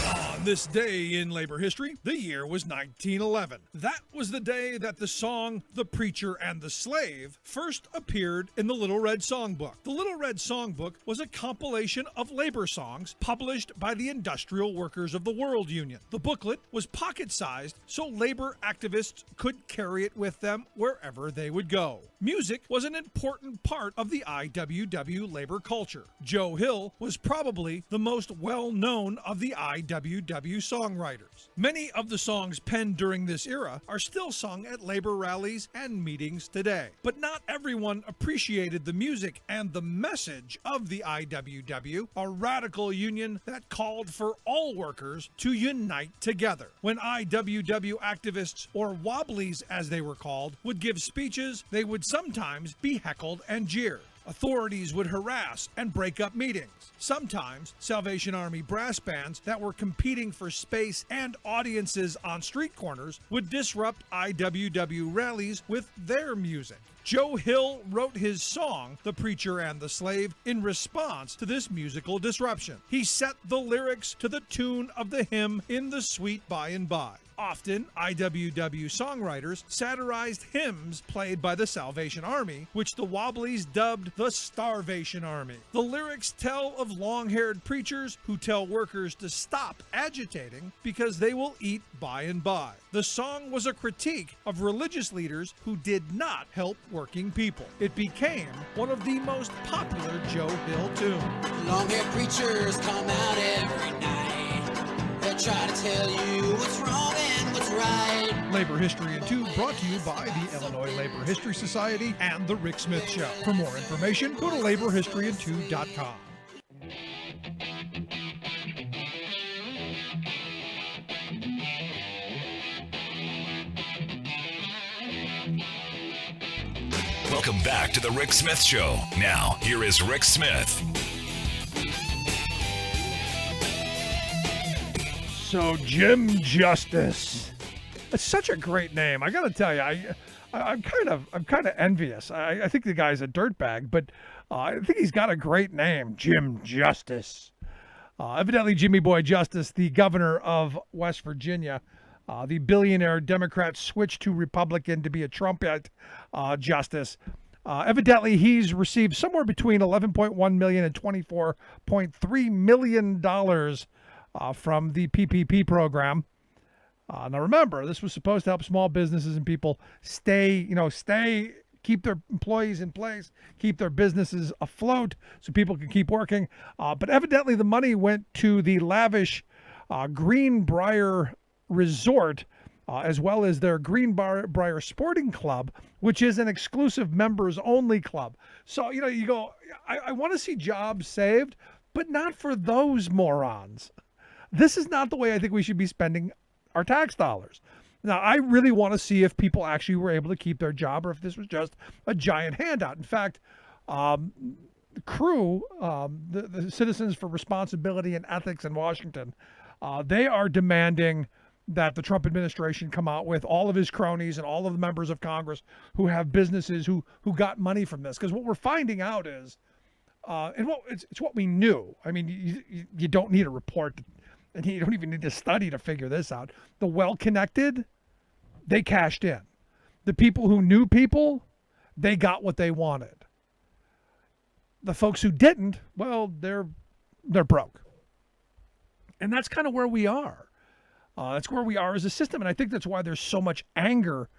On this day in labor history, the year was 1911. That was the day that the song The Preacher and the Slave first appeared in the Little Red Songbook. The Little Red Songbook was a compilation of labor songs published by the Industrial Workers of the World Union. The booklet was pocket-sized, so labor activists could carry it with them wherever they would go. Music was an important part of the IWW labor culture. Joe Hill was probably the most well-known of the IWW IWW songwriters. Many of the songs penned during this era are still sung at labor rallies and meetings today. But not everyone appreciated the music and the message of the IWW, a radical union that called for all workers to unite together. When IWW activists, or Wobblies as they were called, would give speeches, they would sometimes be heckled and jeered. Authorities would harass and break up meetings. Sometimes Salvation Army brass bands that were competing for space and audiences on street corners would disrupt IWW rallies with their music. Joe Hill wrote his song, The Preacher and the Slave, in response to this musical disruption. He set the lyrics to the tune of the hymn In the Sweet By and By. Often, IWW songwriters satirized hymns played by the Salvation Army, which the Wobblies dubbed the Starvation Army. The lyrics tell of long-haired preachers who tell workers to stop agitating because they will eat by and by. The song was a critique of religious leaders who did not help working people. It became one of the most popular Joe Hill tunes. Long-haired preachers come out every night. They try to tell you what's wrong and what's right. Labor History in 2 brought to you by the Illinois Labor History Society and The Rick Smith Show. For more information, go to laborhistoryin2.com. Welcome back to the Rick Smith Show. Now, here is Rick Smith. So Jim Justice. It's such a great name. I got to tell you, I'm kind of envious. I think the guy's a dirtbag, but I think he's got a great name, Jim Justice. Evidently, Jimmy Boy Justice, the governor of West Virginia, the billionaire Democrat switched to Republican to be a Trumpite justice. Evidently, he's received somewhere between $11.1 million and $24.3 million from the PPP program. Now remember, this was supposed to help small businesses and people keep their employees in place, keep their businesses afloat so people can keep working. But evidently the money went to the lavish Greenbrier Resort, as well as their Greenbrier Sporting Club, which is an exclusive members-only club. So, you go, I want to see jobs saved, but not for those morons. This is not the way I think we should be spending our tax dollars. Now, I really want to see if people actually were able to keep their job or if this was just a giant handout. In fact, the crew, the Citizens for Responsibility and Ethics in Washington, they are demanding that the Trump administration come out with all of his cronies and all of the members of Congress who have businesses who got money from this. Because what we're finding out is, it's what we knew. I mean, you don't need a report, and you don't even need to study to figure this out. The well-connected, they cashed in. The people who knew people, they got what they wanted. The folks who didn't, well, they're broke. And that's kind of where we are. That's where we are as a system, and I think that's why there's so much anger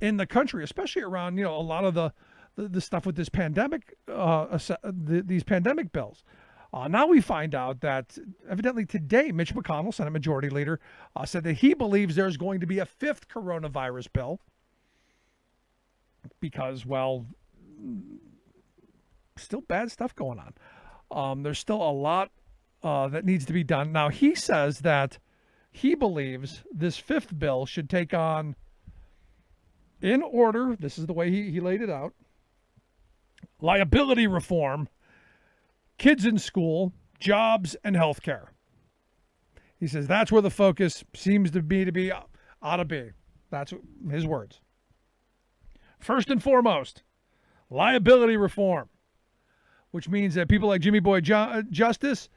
in the country, especially around a lot of the stuff with this pandemic, these pandemic bills. Now we find out that evidently today, Mitch McConnell, Senate Majority Leader, said that he believes there's going to be a fifth coronavirus bill because, well, still bad stuff going on. There's still a lot that needs to be done. Now, he says that he believes this fifth bill should take on, in order, this is the way he laid it out, liability reform, kids in school, jobs, and health care. He says that's where the focus seems to be ought to be. That's his words. First and foremost, liability reform, which means that people like Jimmy Boy Justice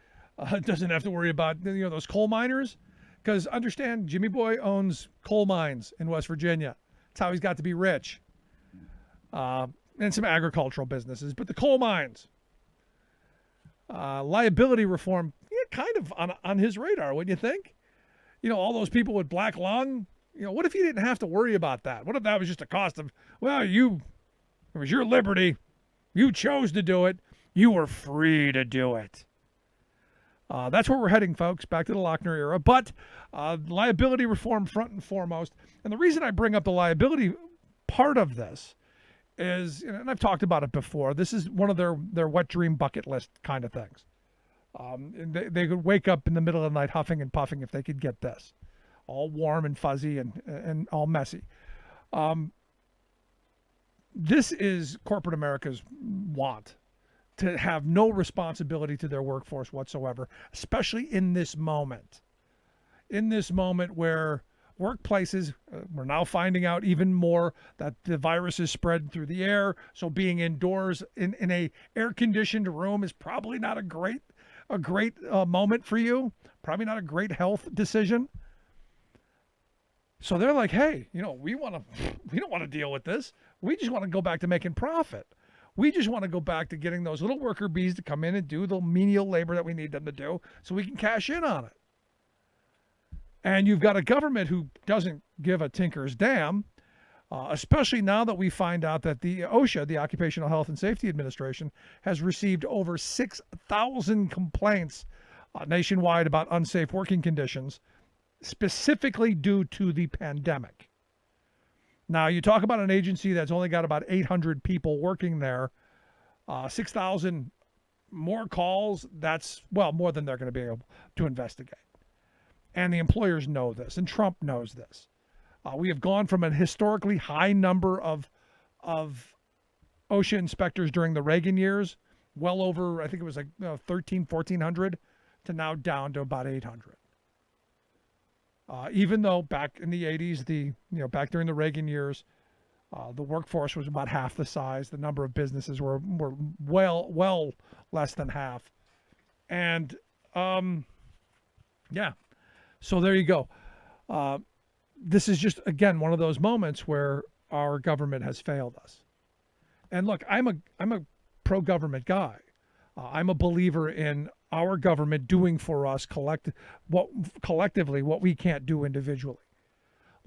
doesn't have to worry about those coal miners, because understand, Jimmy Boy owns coal mines in West Virginia. That's how he's got to be rich, and some agricultural businesses, but the coal mines. Liability reform, kind of on his radar, wouldn't you think? All those people with black lung, what if you didn't have to worry about that? What if that was just a cost of, it was your liberty. You chose to do it. You were free to do it. That's where we're heading, folks, back to the Lochner era. But liability reform front and foremost. And the reason I bring up the liability part of this is, and I've talked about it before, this is one of their wet dream bucket list kind of things. They could wake up in the middle of the night huffing and puffing if they could get this. All warm and fuzzy and all messy. This is corporate America's want, to have no responsibility to their workforce whatsoever, especially in this moment. In this moment where workplaces, we're now finding out even more that the virus is spread through the air. So being indoors in a air-conditioned room is probably not a great moment for you. Probably not a great health decision. So they're like, hey, we don't want to deal with this. We just want to go back to making profit. We just want to go back to getting those little worker bees to come in and do the menial labor that we need them to do so we can cash in on it. And you've got a government who doesn't give a tinker's damn, especially now that we find out that the OSHA, the Occupational Health and Safety Administration, has received over 6,000 complaints nationwide about unsafe working conditions, specifically due to the pandemic. Now, you talk about an agency that's only got about 800 people working there, 6,000 more calls, that's, more than they're going to be able to investigate. And the employers know this, and Trump knows this. We have gone from a historically high number of OSHA inspectors during the Reagan years, well over, I think it was like 1,400, to now down to about 800. Even though back in the 80s, back during the Reagan years, the workforce was about half the size. The number of businesses were well less than half. And so there you go. This is just, again, one of those moments where our government has failed us. And look, I'm a pro-government guy. I'm a believer in our government doing for us collectively what we can't do individually,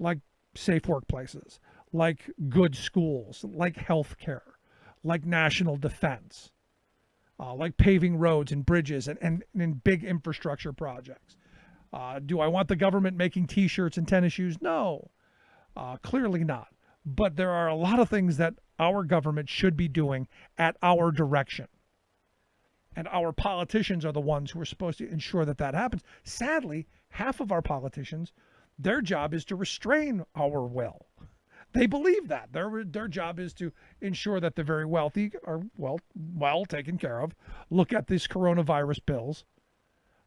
like safe workplaces, like good schools, like health care, like national defense, like paving roads and bridges and big infrastructure projects. Do I want the government making T-shirts and tennis shoes? No, clearly not. But there are a lot of things that our government should be doing at our direction. And our politicians are the ones who are supposed to ensure that that happens. Sadly, half of our politicians, their job is to restrain our will. They believe that. Their job is to ensure that the very wealthy are well taken care of. Look at these coronavirus bills,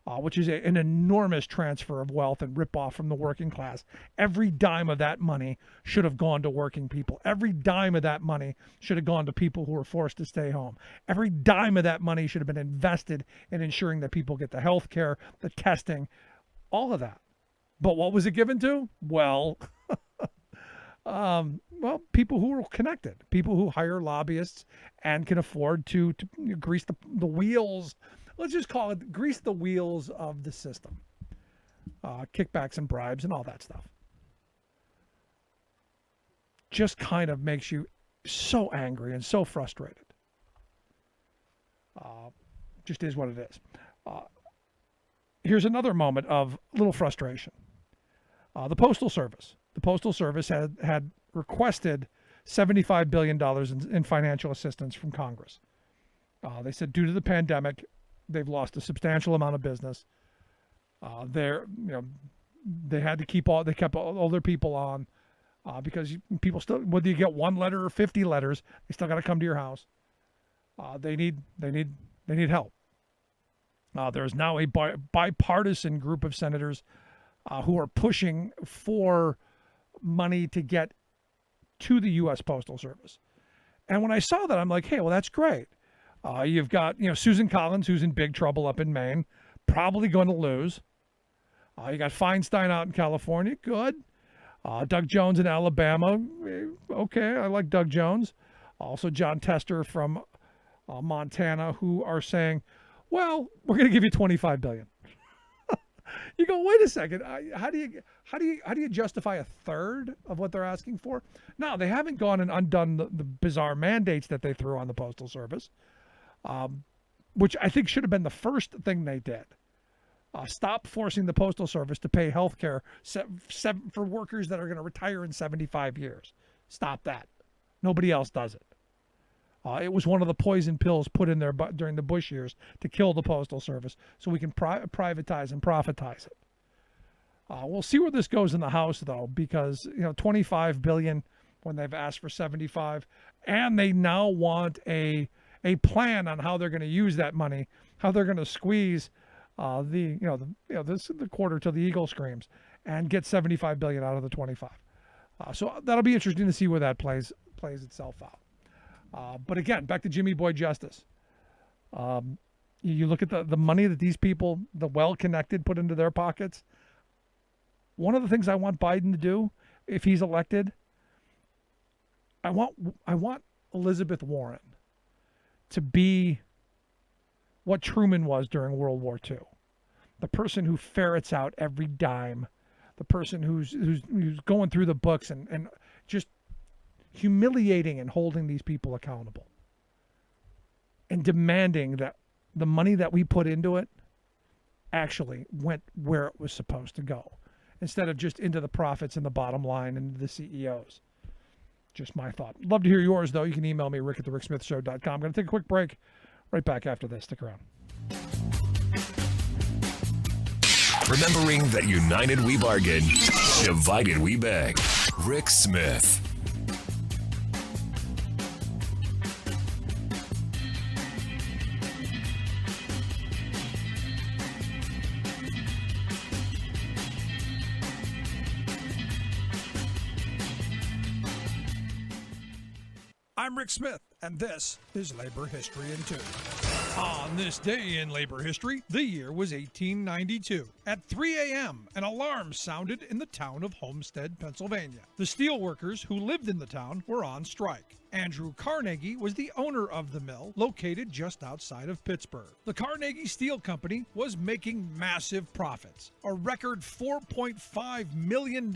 which is an enormous transfer of wealth and ripoff from the working class. Every dime of that money should have gone to working people. Every dime of that money should have gone to people who were forced to stay home. Every dime of that money should have been invested in ensuring that people get the health care, the testing, all of that. But what was it given to? Well, people who are connected, people who hire lobbyists and can afford to grease the wheels. Let's just call it grease the wheels of the system. Kickbacks and bribes and all that stuff. Just kind of makes you so angry and so frustrated. Just is what it is. Here's another moment of little frustration. The Postal Service. The Postal Service had requested $75 billion in financial assistance from Congress. They said due to the pandemic, they've lost a substantial amount of business. They had to they kept all their people on because people still, whether you get one letter or 50 letters, they still got to come to your house. They need help. There is now a bipartisan group of senators who are pushing for money to get to the U.S. Postal Service. And when I saw that, I'm like, hey, well, that's great. You've got, Susan Collins, who's in big trouble up in Maine, probably going to lose. You got Feinstein out in California, good. Doug Jones in Alabama, okay, I like Doug Jones. Also John Tester from Montana, who are saying, well, we're going to give you $25 billion. You go, wait a second. How do you justify a third of what they're asking for? No, they haven't gone and undone the bizarre mandates that they threw on the Postal Service. Which I think should have been the first thing they did. Stop forcing the Postal Service to pay health care for workers that are going to retire in 75 years. Stop that. Nobody else does it. It was one of the poison pills put in there during the Bush years to kill the Postal Service so we can privatize and profitize it. We'll see where this goes in the House, though, because, $25 billion when they've asked for 75, and they now want a plan on how they're going to use that money, how they're going to squeeze the quarter till the eagle screams and get 75 billion out of the 25. So that'll be interesting to see where that plays itself out. But again, back to Jimmy Boy Justice. You look at the money that these people, the well-connected, put into their pockets. One of the things I want Biden to do, if he's elected, I want Elizabeth Warren to be what Truman was during World War II. The person who ferrets out every dime, the person who's going through the books and just humiliating and holding these people accountable and demanding that the money that we put into it actually went where it was supposed to go, instead of just into the profits and the bottom line and the CEOs. Just my thought. Love to hear yours, though. You can email me, rick@thericksmithshow.com. I'm going to take a quick break. Right back after this. Stick around. Remembering that united we bargain, divided we beg. Rick Smith. I'm Rick Smith, and this is Labor History in 2. On this day in labor history, the year was 1892. At 3 a.m., an alarm sounded in the town of Homestead, Pennsylvania. The steelworkers who lived in the town were on strike. Andrew Carnegie was the owner of the mill, located just outside of Pittsburgh. The Carnegie Steel Company was making massive profits, a record $4.5 million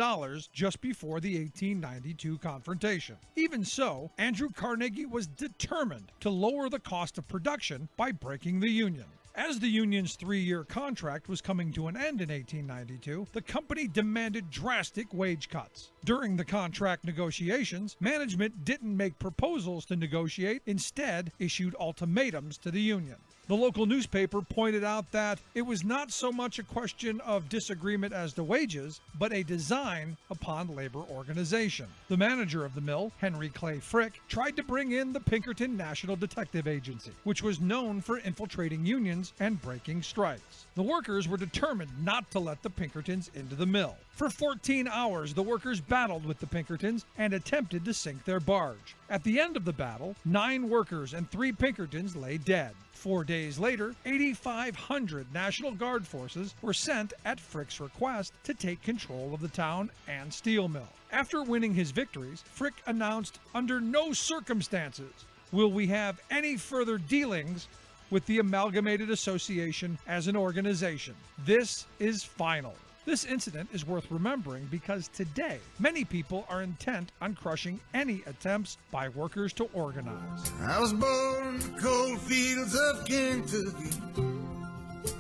just before the 1892 confrontation. Even so, Andrew Carnegie was determined to lower the cost of production by breaking the union. As the union's 3-year contract was coming to an end in 1892, the company demanded drastic wage cuts. During the contract negotiations, management didn't make proposals to negotiate, instead issued ultimatums to the union. The local newspaper pointed out that it was not so much a question of disagreement as to wages, but a design upon labor organization. The manager of the mill, Henry Clay Frick, tried to bring in the Pinkerton National Detective Agency, which was known for infiltrating unions and breaking strikes. The workers were determined not to let the Pinkertons into the mill. For 14 hours, the workers battled with the Pinkertons and attempted to sink their barge. At the end of the battle, 9 workers and 3 Pinkertons lay dead. 4 days later, 8,500 National Guard forces were sent at Frick's request to take control of the town and steel mill. After winning his victories, Frick announced, "Under no circumstances will we have any further dealings with the Amalgamated Association as an organization. This is final." This incident is worth remembering because today, many people are intent on crushing any attempts by workers to organize. I was born in the cold fields of Kentucky.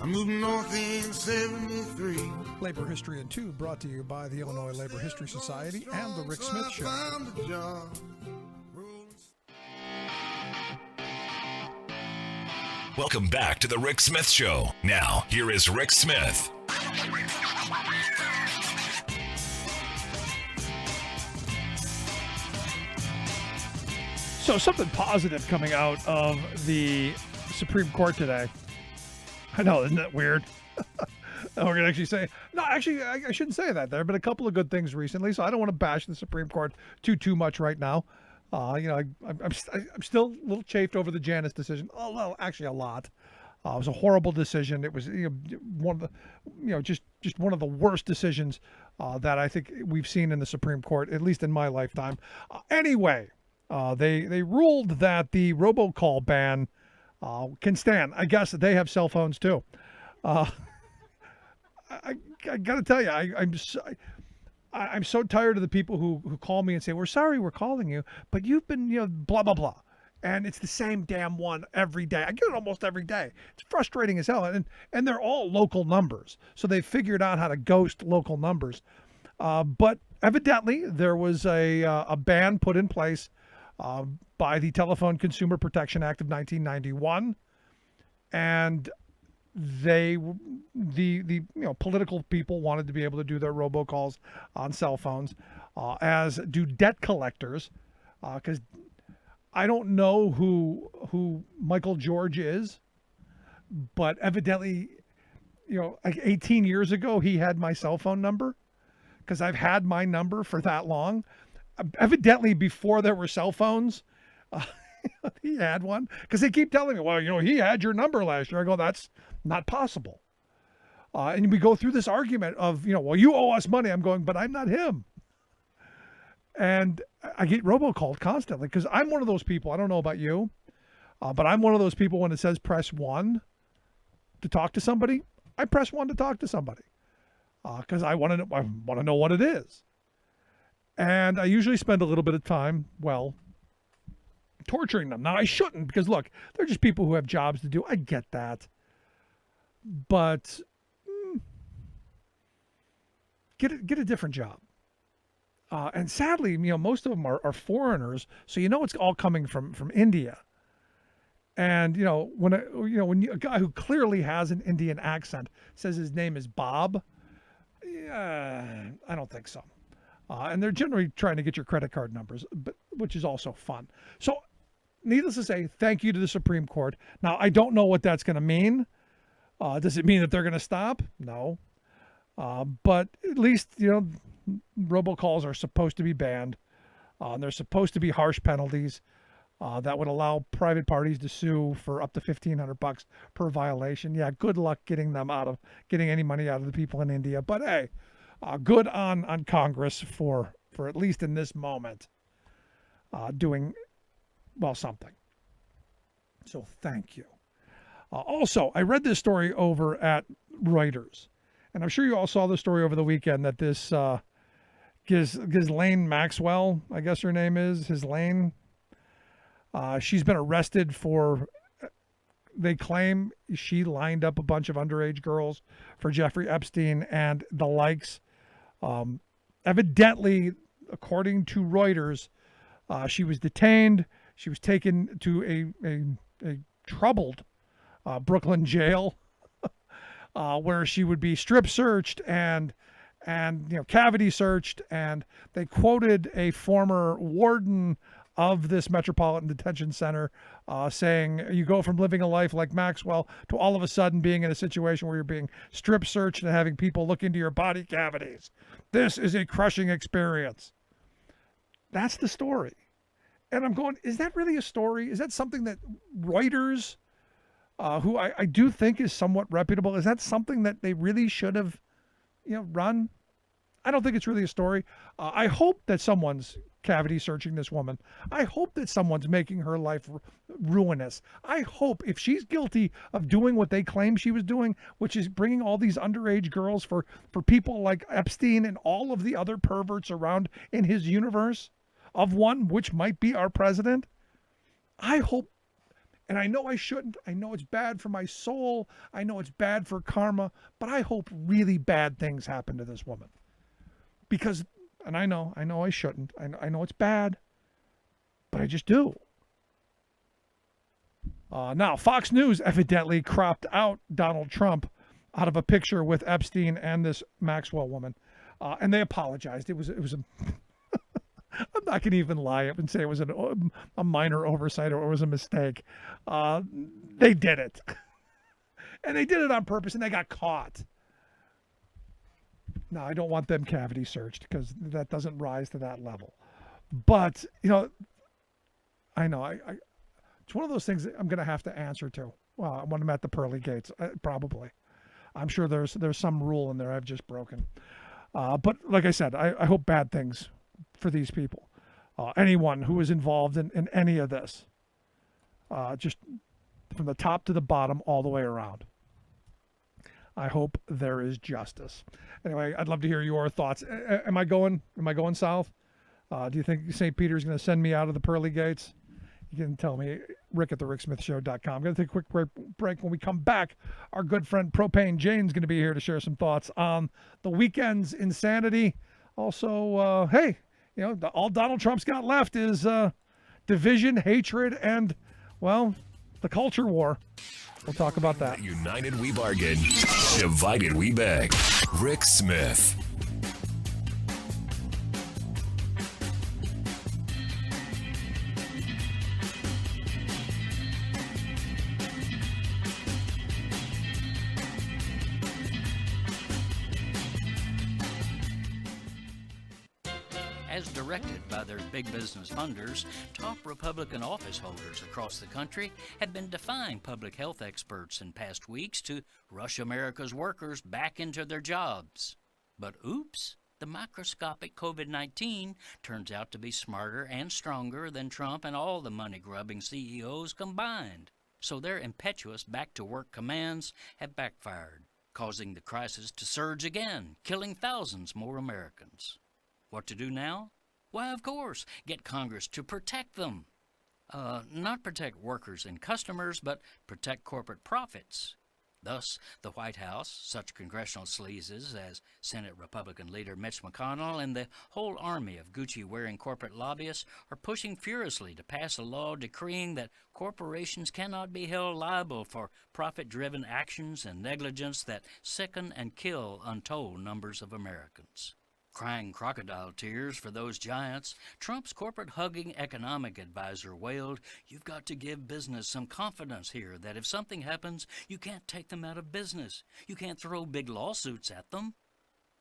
I moved north in 73. Labor History in 2 brought to you by the Illinois Labor History Society and the Rick Smith Show. Welcome back to the Rick Smith Show. Now, here is Rick Smith. So something positive coming out of the Supreme Court today. I know, isn't that weird? We're going to actually say, no, actually, I shouldn't say that. There have been a couple of good things recently, so I don't want to bash the Supreme Court too much right now. I'm still a little chafed over the Janus decision. Oh, well, actually a lot. It was a horrible decision. It was one of the, just one of the worst decisions that I think we've seen in the Supreme Court, at least in my lifetime. Anyway, they ruled that the robocall ban can stand. I guess they have cell phones too. I got to tell you, I'm so tired of the people who call me and say, "We're sorry, we're calling you, but you've been, blah blah blah," And it's the same damn one every day. I get it almost every day. It's frustrating as hell. And they're all local numbers. So they figured out how to ghost local numbers. But evidently, there was a ban put in place by the Telephone Consumer Protection Act of 1991. And the political people wanted to be able to do their robocalls on cell phones, as do debt collectors, because I don't know who Michael George is, but evidently, like 18 years ago, he had my cell phone number, because I've had my number for that long. Evidently, before there were cell phones, he had one, because they keep telling me, well, he had your number last year. I go, that's not possible. And we go through this argument of, well, you owe us money. I'm going, but I'm not him. And I get robocalled constantly, because I'm one of those people. I don't know about you, but I'm one of those people when it says press 1 to talk to somebody, I press 1 to talk to somebody, because I want to know what it is. And I usually spend a little bit of time, torturing them. Now, I shouldn't, because look, they're just people who have jobs to do. I get that. But get a different job. And sadly, most of them are foreigners, so it's all coming from India. And when a guy who clearly has an Indian accent says his name is Bob, I don't think so. And they're generally trying to get your credit card numbers, which is also fun. So, needless to say, thank you to the Supreme Court. Now, I don't know what that's going to mean. Does it mean that they're going to stop? No. But at least, robocalls are supposed to be banned. There's supposed to be harsh penalties that would allow private parties to sue for up to $1,500 per violation. Yeah, good luck getting any money out of the people in India. But hey, good on Congress for at least in this moment doing something. So thank you. Also, I read this story over at Reuters, and I'm sure you all saw the story over the weekend that this Ghislaine Maxwell, I guess her name is, Ghislaine, she's been arrested for, they claim she lined up a bunch of underage girls for Jeffrey Epstein and the likes. Evidently, according to Reuters, she was detained. She was taken to a troubled Brooklyn jail, where she would be strip searched and cavity searched. And they quoted a former warden of this Metropolitan Detention Center saying, you go from living a life like Maxwell to all of a sudden being in a situation where you're being strip searched and having people look into your body cavities. This is a crushing experience. That's the story. And I'm going, is that really a story? Is that something that Reuters, who I do think is somewhat reputable, is that something that they really should have, run? I don't think it's really a story. I hope that someone's cavity searching this woman. I hope that someone's making her life ruinous. I hope if she's guilty of doing what they claim she was doing, which is bringing all these underage girls for people like Epstein and all of the other perverts around in his universe, of one which might be our president. I hope, and I know I shouldn't, I know it's bad for my soul, I know it's bad for karma, but I hope really bad things happen to this woman. Because, and I know I shouldn't, I know it's bad, but I just do. Now, Fox News evidently cropped out Donald Trump out of a picture with Epstein and this Maxwell woman, and they apologized. It was a I'm not going to even lie up and say it was a minor oversight or it was a mistake. They did it. And they did it on purpose, and they got caught. Now, I don't want them cavity searched because that doesn't rise to that level. But, I know. It's one of those things that I'm going to have to answer to. Well, when I'm at the pearly gates, probably. I'm sure there's some rule in there I've just broken. But like I said, I hope bad things for these people. Anyone who is involved in any of this, just from the top to the bottom, all the way around. I hope there is justice. Anyway, I'd love to hear your thoughts. Am I going south? Do you think St. Peter's going to send me out of the pearly gates? You can tell me, Rick at the ricksmithshow.com. I'm going to take a quick break. When we come back, our good friend Propane Jane's going to be here to share some thoughts on the weekend's insanity. Also, hey, all Donald Trump's got left is division, hatred, and, well, the culture war. We'll talk about that. United we bargain, divided we beg. Rick Smith. As directed by their big business funders, top Republican office holders across the country have been defying public health experts in past weeks to rush America's workers back into their jobs. But oops, the microscopic COVID-19 turns out to be smarter and stronger than Trump and all the money-grubbing CEOs combined. So their impetuous back-to-work commands have backfired, causing the crisis to surge again, killing thousands more Americans. What to do now? Why, of course, get Congress to protect them. Not protect workers and customers, but protect corporate profits. Thus, the White House, such congressional sleazes as Senate Republican leader Mitch McConnell and the whole army of Gucci-wearing corporate lobbyists are pushing furiously to pass a law decreeing that corporations cannot be held liable for profit-driven actions and negligence that sicken and kill untold numbers of Americans. Crying crocodile tears for those giants, Trump's corporate-hugging economic advisor wailed, "You've got to give business some confidence here that if something happens, you can't take them out of business. You can't throw big lawsuits at them."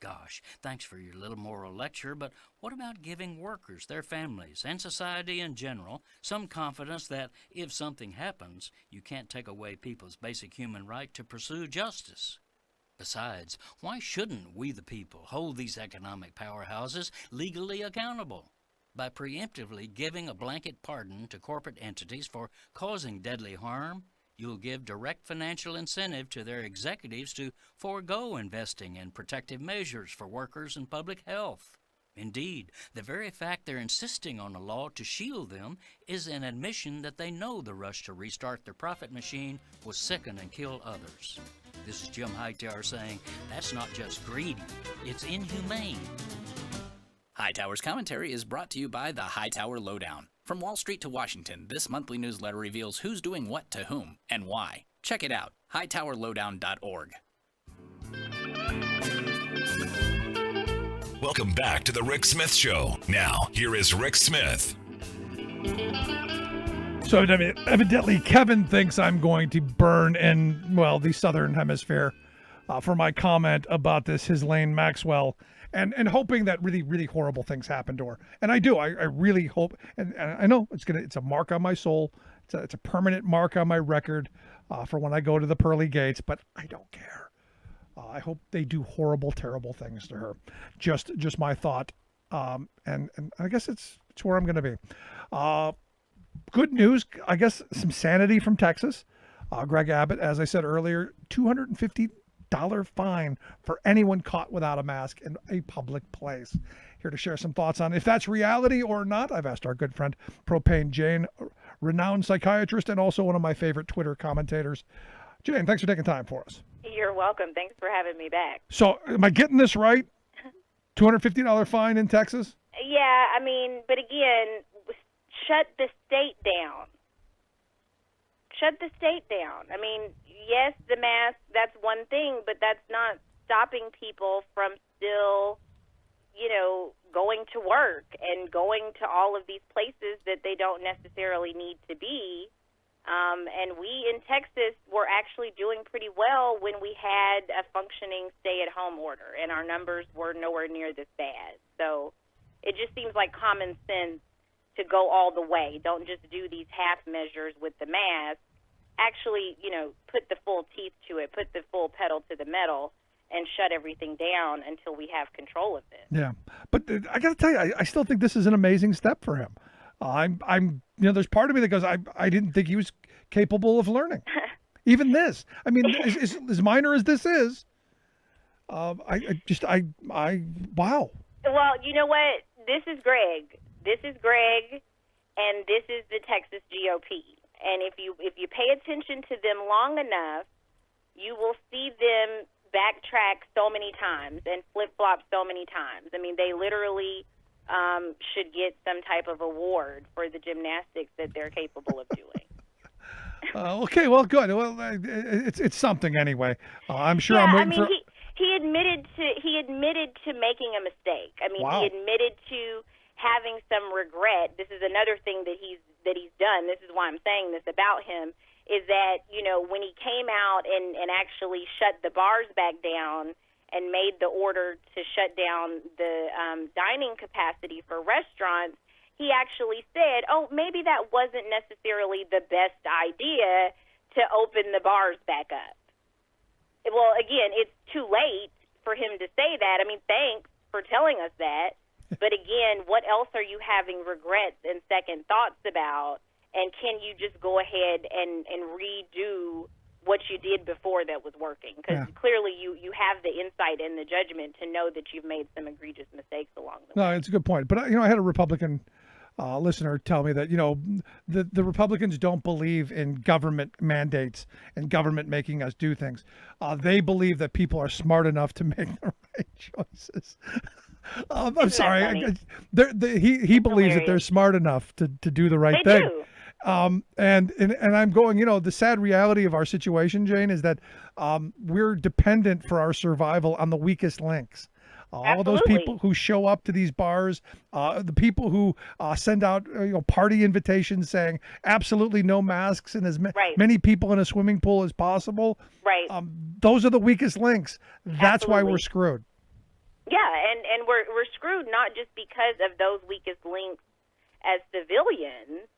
Gosh, thanks for your little moral lecture, but what about giving workers, their families, and society in general some confidence that if something happens, you can't take away people's basic human right to pursue justice? Besides, why shouldn't we the people hold these economic powerhouses legally accountable? By preemptively giving a blanket pardon to corporate entities for causing deadly harm, you'll give direct financial incentive to their executives to forego investing in protective measures for workers and public health. Indeed, the very fact they're insisting on a law to shield them is an admission that they know the rush to restart their profit machine will sicken and kill others. This is Jim Hightower saying, that's not just greedy, it's inhumane. Hightower's commentary is brought to you by the Hightower Lowdown. From Wall Street to Washington, this monthly newsletter reveals who's doing what to whom and why. Check it out, hightowerlowdown.org. Welcome back to the Rick Smith Show. Now, here is Rick Smith. So evidently Kevin thinks I'm going to burn in, well, the Southern Hemisphere for my comment about this Ghislaine Maxwell and hoping that really, really horrible things happen to her. And I do. I really hope, and I know it's a mark on my soul. It's a permanent mark on my record for when I go to the pearly gates, but I don't care. I hope they do horrible, terrible things to her. Just my thought. And I guess it's where I'm going to be. Good news, I guess, some sanity from Texas. Greg Abbott, as I said earlier, $250 fine for anyone caught without a mask in a public place. Here to share some thoughts on if that's reality or not, I've asked our good friend Propane Jane, renowned psychiatrist and also one of my favorite Twitter commentators. Jane, thanks for taking time for us. You're welcome. Thanks for having me back. So, am I getting this right? $250 fine in Texas? Yeah, but again, shut the state down. Shut the state down. Yes, the mask, that's one thing, but that's not stopping people from still, going to work and going to all of these places that they don't necessarily need to be. And we in Texas were actually doing pretty well when we had a functioning stay-at-home order, and our numbers were nowhere near this bad. So it just seems like common sense to go all the way. Don't just do these half measures with the mask. Actually, put the full teeth to it, put the full pedal to the metal, and shut everything down until we have control of it. Yeah, but I got to tell you, I still think this is an amazing step for him. I'm there's part of me that goes, I didn't think he was capable of learning. Even this, as minor as this is, wow. Well, you know what? This is Greg. and this is the Texas GOP. And if you pay attention to them long enough, you will see them backtrack so many times and flip-flop so many times. I mean, they literally should get some type of award for the gymnastics that they're capable of doing. Okay, well, good. Well, it's something anyway. I'm sure. Yeah, I'm waiting for. He admitted to making a mistake. I mean, Wow. he admitted to having some regret. This is another thing that he's done. This is why I'm saying this about him, is that, you know, when he came out and actually shut the bars back down and made the order to shut down the dining capacity for restaurants, he actually said, oh, maybe that wasn't necessarily the best idea to open the bars back up. Well, again, it's too late for him to say that. I mean, thanks for telling us that. But again, what else are you having regrets and second thoughts about? And can you just go ahead and redo what you did before that was working? Because clearly you have the insight and the judgment to know that you've made some egregious mistakes along the way. No, it's a good point. But, you know, I had a Republican listener tell me that, you know, the Republicans don't believe in government mandates and government making us do things. They believe that people are smart enough to make the right choices. I'm sorry. He believes that they're smart enough to do the right thing. Do. And I'm going, you know, the sad reality of our situation, Jane, is that we're dependent for our survival on the weakest links. All those people who show up to these bars, the people who send out party invitations saying absolutely no masks and as many people in a swimming pool as possible. Right. Those are the weakest links. That's why we're screwed. Yeah, and we're screwed not just because of those weakest links as civilians,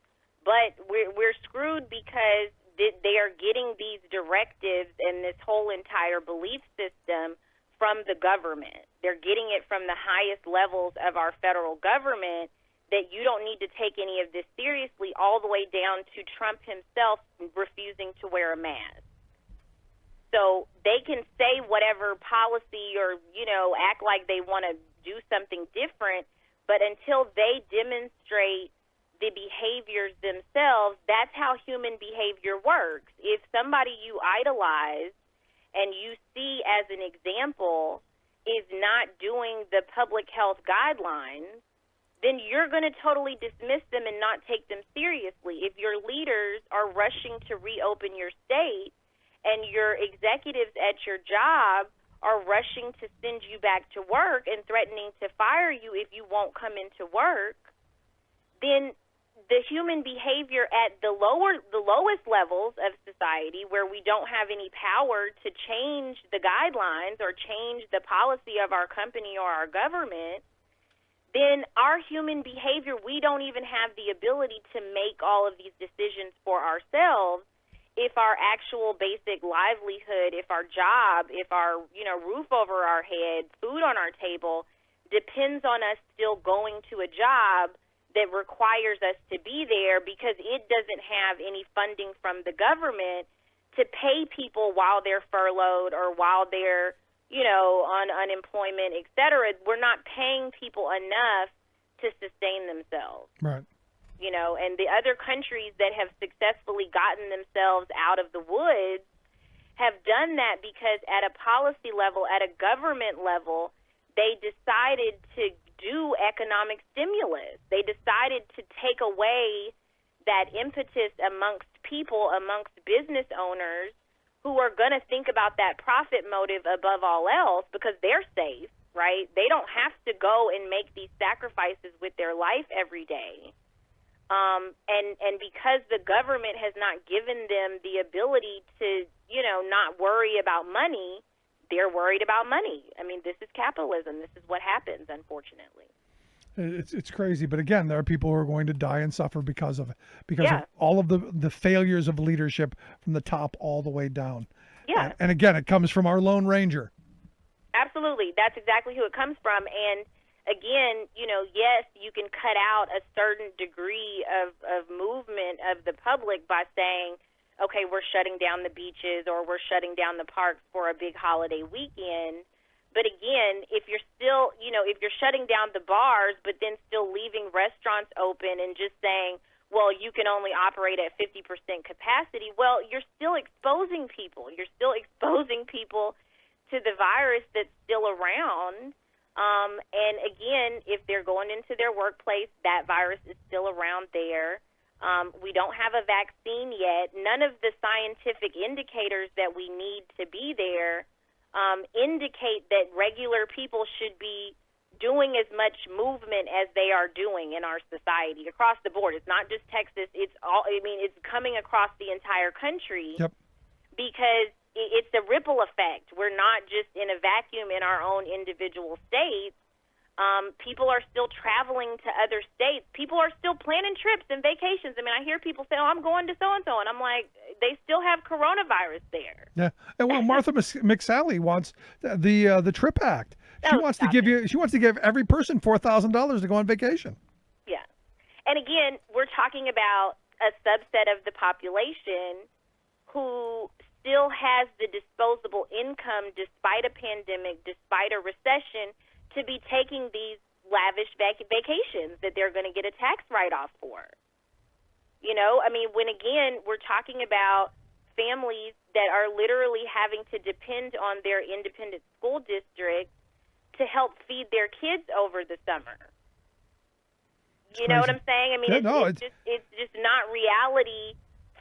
but we're screwed because they are getting these directives and this whole entire belief system from the government. They're getting it from the highest levels of our federal government, that you don't need to take any of this seriously, all the way down to Trump himself refusing to wear a mask. So they can say whatever policy or, you know, act like they want to do something different, but until they demonstrate the behaviors themselves, that's how human behavior works. If somebody you idolize and you see as an example is not doing the public health guidelines, then you're going to totally dismiss them and not take them seriously. If your leaders are rushing to reopen your state and your executives at your job are rushing to send you back to work and threatening to fire you if you won't come into work, then the human behavior at the lowest levels of society, where we don't have any power to change the guidelines or change the policy of our company or our government, then our human behavior, we don't even have the ability to make all of these decisions for ourselves. If our actual basic livelihood, if our job, if our, you know, roof over our head, food on our table depends on us still going to a job that requires us to be there because it doesn't have any funding from the government to pay people while they're furloughed or while they're, you know, on unemployment, et cetera. We're not paying people enough to sustain themselves. Right. You know, and the other countries that have successfully gotten themselves out of the woods have done that because at a policy level, at a government level, they decided to do economic stimulus. They decided to take away that impetus amongst people, amongst business owners who are going to think about that profit motive above all else because they're safe, right? They don't have to go and make these sacrifices with their life every day. And because the government has not given them the ability to, you know, not worry about money, they're worried about money. I mean, this is capitalism. This is what happens, unfortunately. It's crazy, but again, there are people who are going to die and suffer because of it, because of all of the failures of leadership from the top all the way down. Yeah. And again, it comes from our Lone Ranger. Absolutely. That's exactly who it comes from. And again, you know, yes, you can cut out a certain degree of movement of the public by saying, okay, we're shutting down the beaches or we're shutting down the parks for a big holiday weekend. But again, if you're still, if you're shutting down the bars, but then still leaving restaurants open and just saying, well, you can only operate at 50% capacity, well, you're still exposing people. You're still exposing people to the virus that's still around. And again, if they're going into their workplace, that virus is still around there. We don't have a vaccine yet. None of the scientific indicators that we need to be there indicate that regular people should be doing as much movement as they are doing in our society across the board. It's not just Texas. It's coming across the entire country. Yep. Because it's a ripple effect. We're not just in a vacuum in our own individual states. People are still traveling to other states. People are still planning trips and vacations. I mean, I hear people say, "Oh, I'm going to so-and-so," and I'm like, they still have coronavirus there. Yeah, and well, Martha McSally wants the Trip Act. She wants to give every person $4,000 to go on vacation. Yeah, and again, we're talking about a subset of the population who still has the disposable income, despite a pandemic, despite a recession, to be taking these lavish vacations that they're going to get a tax write-off for. When again, we're talking about families that are literally having to depend on their independent school district to help feed their kids over the summer. You know what I'm saying? I mean, it's just not reality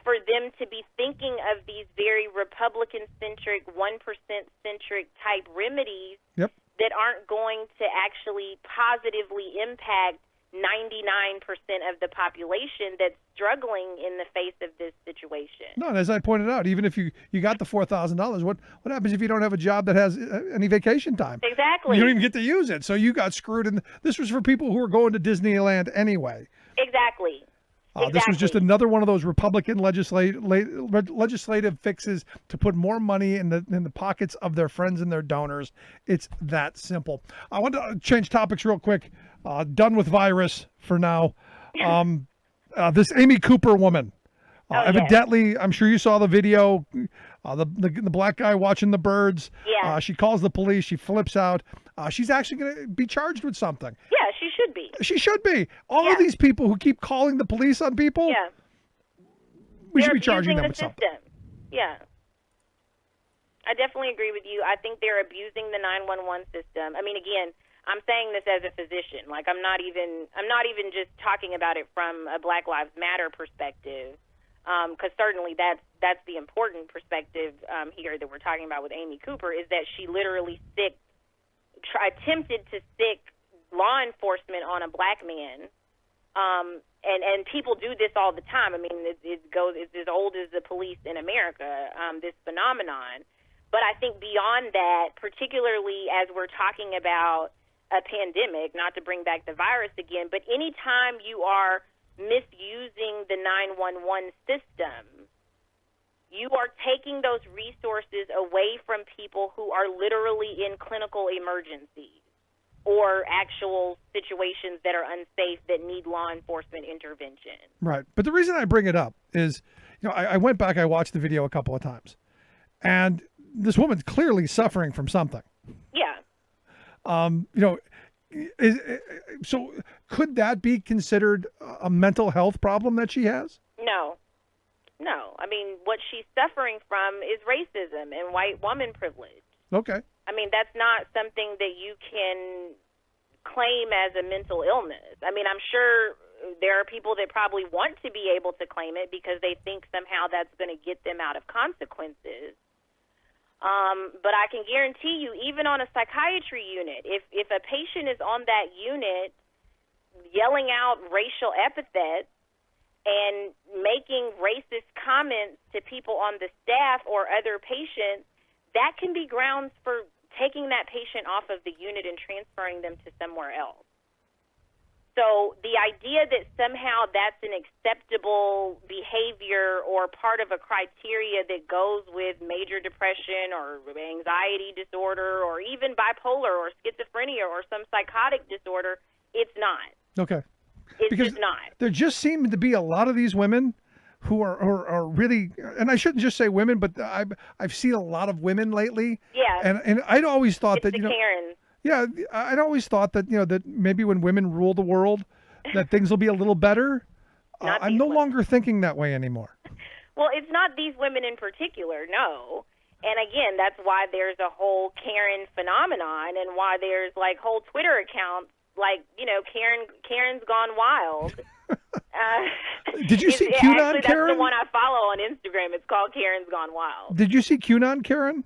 for them to be thinking of these very Republican-centric, 1%-centric type remedies that aren't going to actually positively impact 99% of the population that's struggling in the face of this situation. No, and as I pointed out, even if you got the $4,000, what happens if you don't have a job that has any vacation time? Exactly. You don't even get to use it, so you got screwed. And this was for people who were going to Disneyland anyway. Exactly. This was just another one of those Republican legislative fixes to put more money in the pockets of their friends and their donors. It's that simple. I want to change topics real quick. Done with virus for now. This Amy Cooper woman. Evidently, I'm sure you saw the video. The black guy watching the birds. Yeah. She calls the police. She flips out. She's actually going to be charged with something. Yeah, she should be. She should be. All of these people who keep calling the police on people. Yeah. We should be charging them with something. Yeah. I definitely agree with you. I think they're abusing the 911 system. I mean, again, I'm saying this as a physician. Like, I'm not even just talking about it from a Black Lives Matter perspective, because certainly that's the important perspective here that we're talking about with Amy Cooper, is that she literally attempted to sick law enforcement on a black man, and people do this all the time. I mean, it's as old as the police in America, this phenomenon. But I think beyond that, particularly as we're talking about a pandemic, not to bring back the virus again, but anytime you are misusing the 911 system, you are taking those resources away from people who are literally in clinical emergencies or actual situations that are unsafe that need law enforcement intervention. Right. But the reason I bring it up is, I went back, I watched the video a couple of times, and this woman's clearly suffering from something. Yeah. So could that be considered a mental health problem that she has? No. I mean, what she's suffering from is racism and white woman privilege. Okay. I mean, that's not something that you can claim as a mental illness. I mean, I'm sure there are people that probably want to be able to claim it because they think somehow that's going to get them out of consequences. But I can guarantee you, even on a psychiatry unit, if a patient is on that unit yelling out racial epithets and making racist comments to people on the staff or other patients, that can be grounds for taking that patient off of the unit and transferring them to somewhere else. So the idea that somehow that's an acceptable behavior or part of a criteria that goes with major depression or anxiety disorder or even bipolar or schizophrenia or some psychotic disorder, it's not. Okay. It's just not. There just seem to be a lot of these women who are really, and I shouldn't just say women, but I've seen a lot of women lately. Yeah. And I'd always thought It's that, the Karens. yeah, I'd always thought that, that maybe when women rule the world, that things will be a little better. I'm no longer thinking that way anymore. Well, it's not these women in particular, no. And again, that's why there's a whole Karen phenomenon, and why there's like whole Twitter accounts like, Karen's Gone Wild. Did you see QAnon Actually, Karen? that's the one I follow on Instagram. It's called Karen's Gone Wild. Did you see QAnon Karen?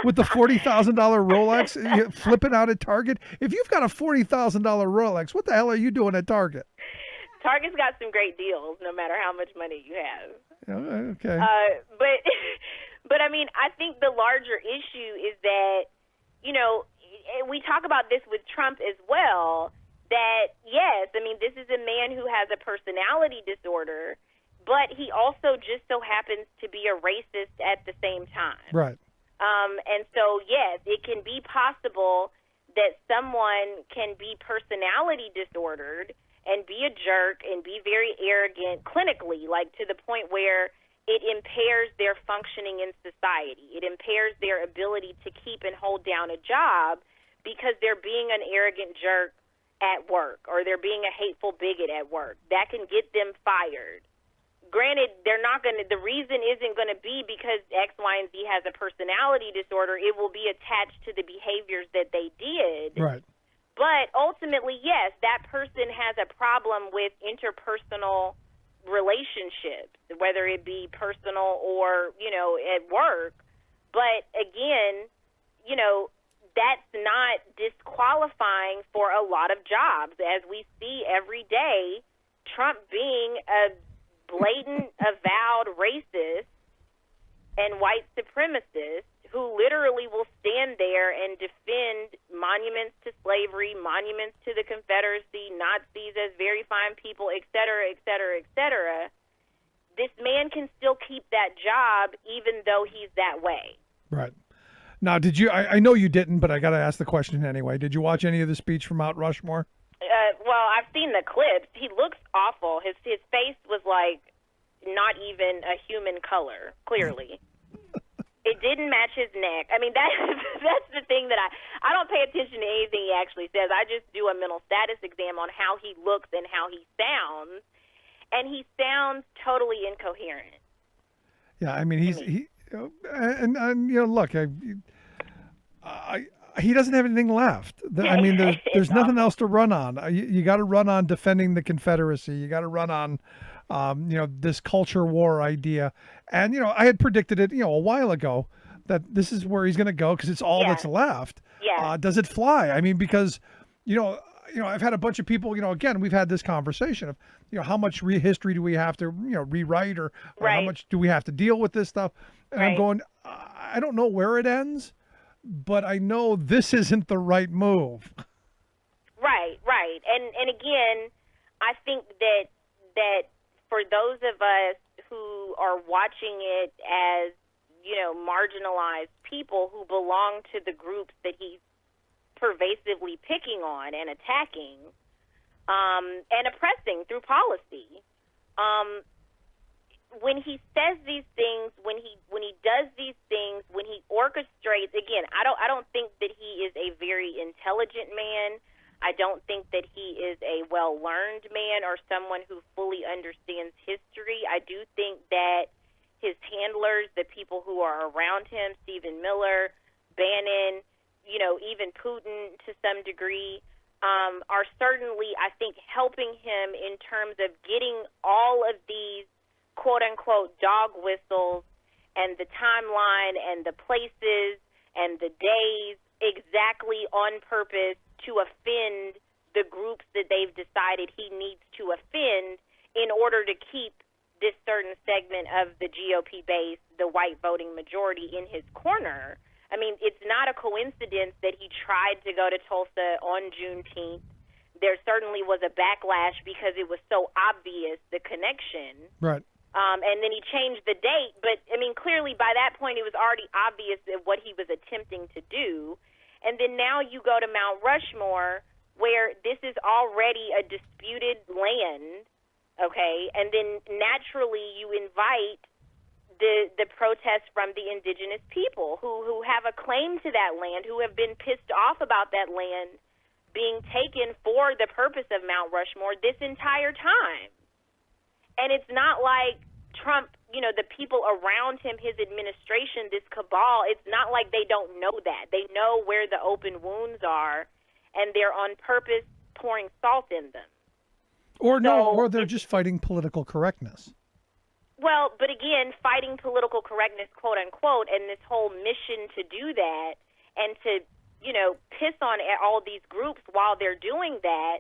With the $40,000 Rolex flipping out at Target? If you've got a $40,000 Rolex, what the hell are you doing at Target? Target's got some great deals, no matter how much money you have. Okay. But I mean, I think the larger issue is that, we talk about this with Trump as well, that, yes, I mean, this is a man who has a personality disorder, but he also just so happens to be a racist at the same time. Right. And so, yes, it can be possible that someone can be personality disordered and be a jerk and be very arrogant clinically, like to the point where it impairs their functioning in society. It impairs their ability to keep and hold down a job because they're being an arrogant jerk at work, or they're being a hateful bigot at work. That can get them fired. Granted, the reason isn't going to be because X, Y, and Z has a personality disorder. It will be attached to the behaviors that they did. Right. But ultimately, yes, that person has a problem with interpersonal relationships, whether it be personal or, at work. But again, that's not disqualifying for a lot of jobs, as we see every day. Trump being a blatant, avowed racist and white supremacist who literally will stand there and defend monuments to slavery, monuments to the Confederacy, Nazis as very fine people, et cetera, et cetera, et cetera. This man can still keep that job even though he's that way. Right. Now, did you, I know you didn't, but I got to ask the question anyway. Did you watch any of the speech from Mount Rushmore? Well, I've seen the clips. He looks awful. His face was like not even a human color, clearly. It didn't match his neck. I mean, that's the thing that I don't pay attention to anything he actually says. I just do a mental status exam on how he looks and how he sounds, and he sounds totally incoherent. Yeah, I mean, look, he doesn't have anything left. I mean, there's nothing else to run on. You got to run on defending the Confederacy. You got to run on, this culture war idea. And, I had predicted it, a while ago that this is where he's going to go because it's all that's left. Yeah. Does it fly? I mean, because, I've had a bunch of people, again, we've had this conversation of, how much history do we have to, rewrite or how much do we have to deal with this stuff? And I'm going, I don't know where it ends, but I know this isn't the right move. Right. And again, I think that for those of us who are watching it as, marginalized people who belong to the groups that he's pervasively picking on and attacking, and oppressing through policy, when he says these things, when he does these things, when he orchestrates, again, I don't think that he is a very intelligent man. I don't think that he is a well-learned man or someone who fully understands history. I do think that his handlers, the people who are around him, Stephen Miller, Bannon, even Putin to some degree, are certainly, I think, helping him in terms of getting all of these quote-unquote dog whistles and the timeline and the places and the days exactly on purpose to offend the groups that they've decided he needs to offend in order to keep this certain segment of the GOP base, the white voting majority, in his corner. I mean, it's not a coincidence that he tried to go to Tulsa on Juneteenth. There certainly was a backlash because it was so obvious, the connection. Right. And then he changed the date. But, I mean, clearly by that point it was already obvious that what he was attempting to do. And then now you go to Mount Rushmore, where this is already a disputed land okay? And then naturally you invite the protests from the indigenous people who have a claim to that land, who have been pissed off about that land being taken for the purpose of Mount Rushmore this entire time. And it's not like Trump, the people around him, his administration, this cabal, it's not like they don't know that. They know where the open wounds are, and they're on purpose pouring salt in them. Or they're just fighting political correctness. Well, but again, fighting political correctness, quote unquote, and this whole mission to do that and to, piss on all these groups while they're doing that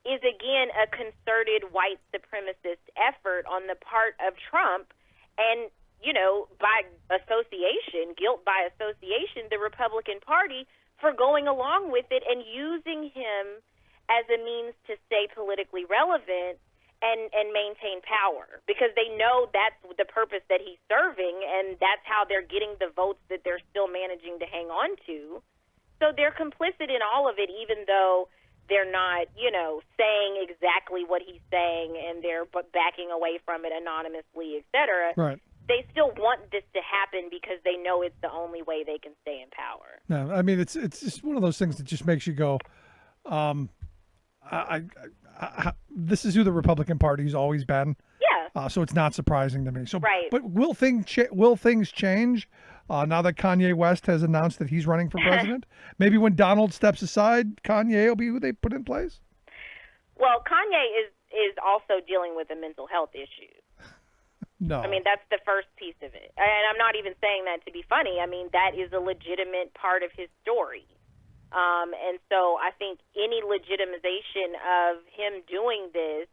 is, again, a concerted white supremacist effort on the part of Trump and, by association, guilt by association, the Republican Party for going along with it and using him as a means to stay politically relevant and maintain power, because they know that's the purpose that he's serving, and that's how they're getting the votes that they're still managing to hang on to. So they're complicit in all of it, even though they're not, saying exactly what he's saying, and they're backing away from it anonymously, et cetera. Right. They still want this to happen because they know it's the only way they can stay in power. No, I mean, it's just one of those things that just makes you go, this is who the Republican Party's always been. Yeah. So it's not surprising to me. So, right. But will things change now that Kanye West has announced that he's running for president? Maybe when Donald steps aside, Kanye will be who they put in place? Well, Kanye is also dealing with a mental health issue. No. I mean, that's the first piece of it. And I'm not even saying that to be funny. I mean, that is a legitimate part of his story. And so I think any legitimization of him doing this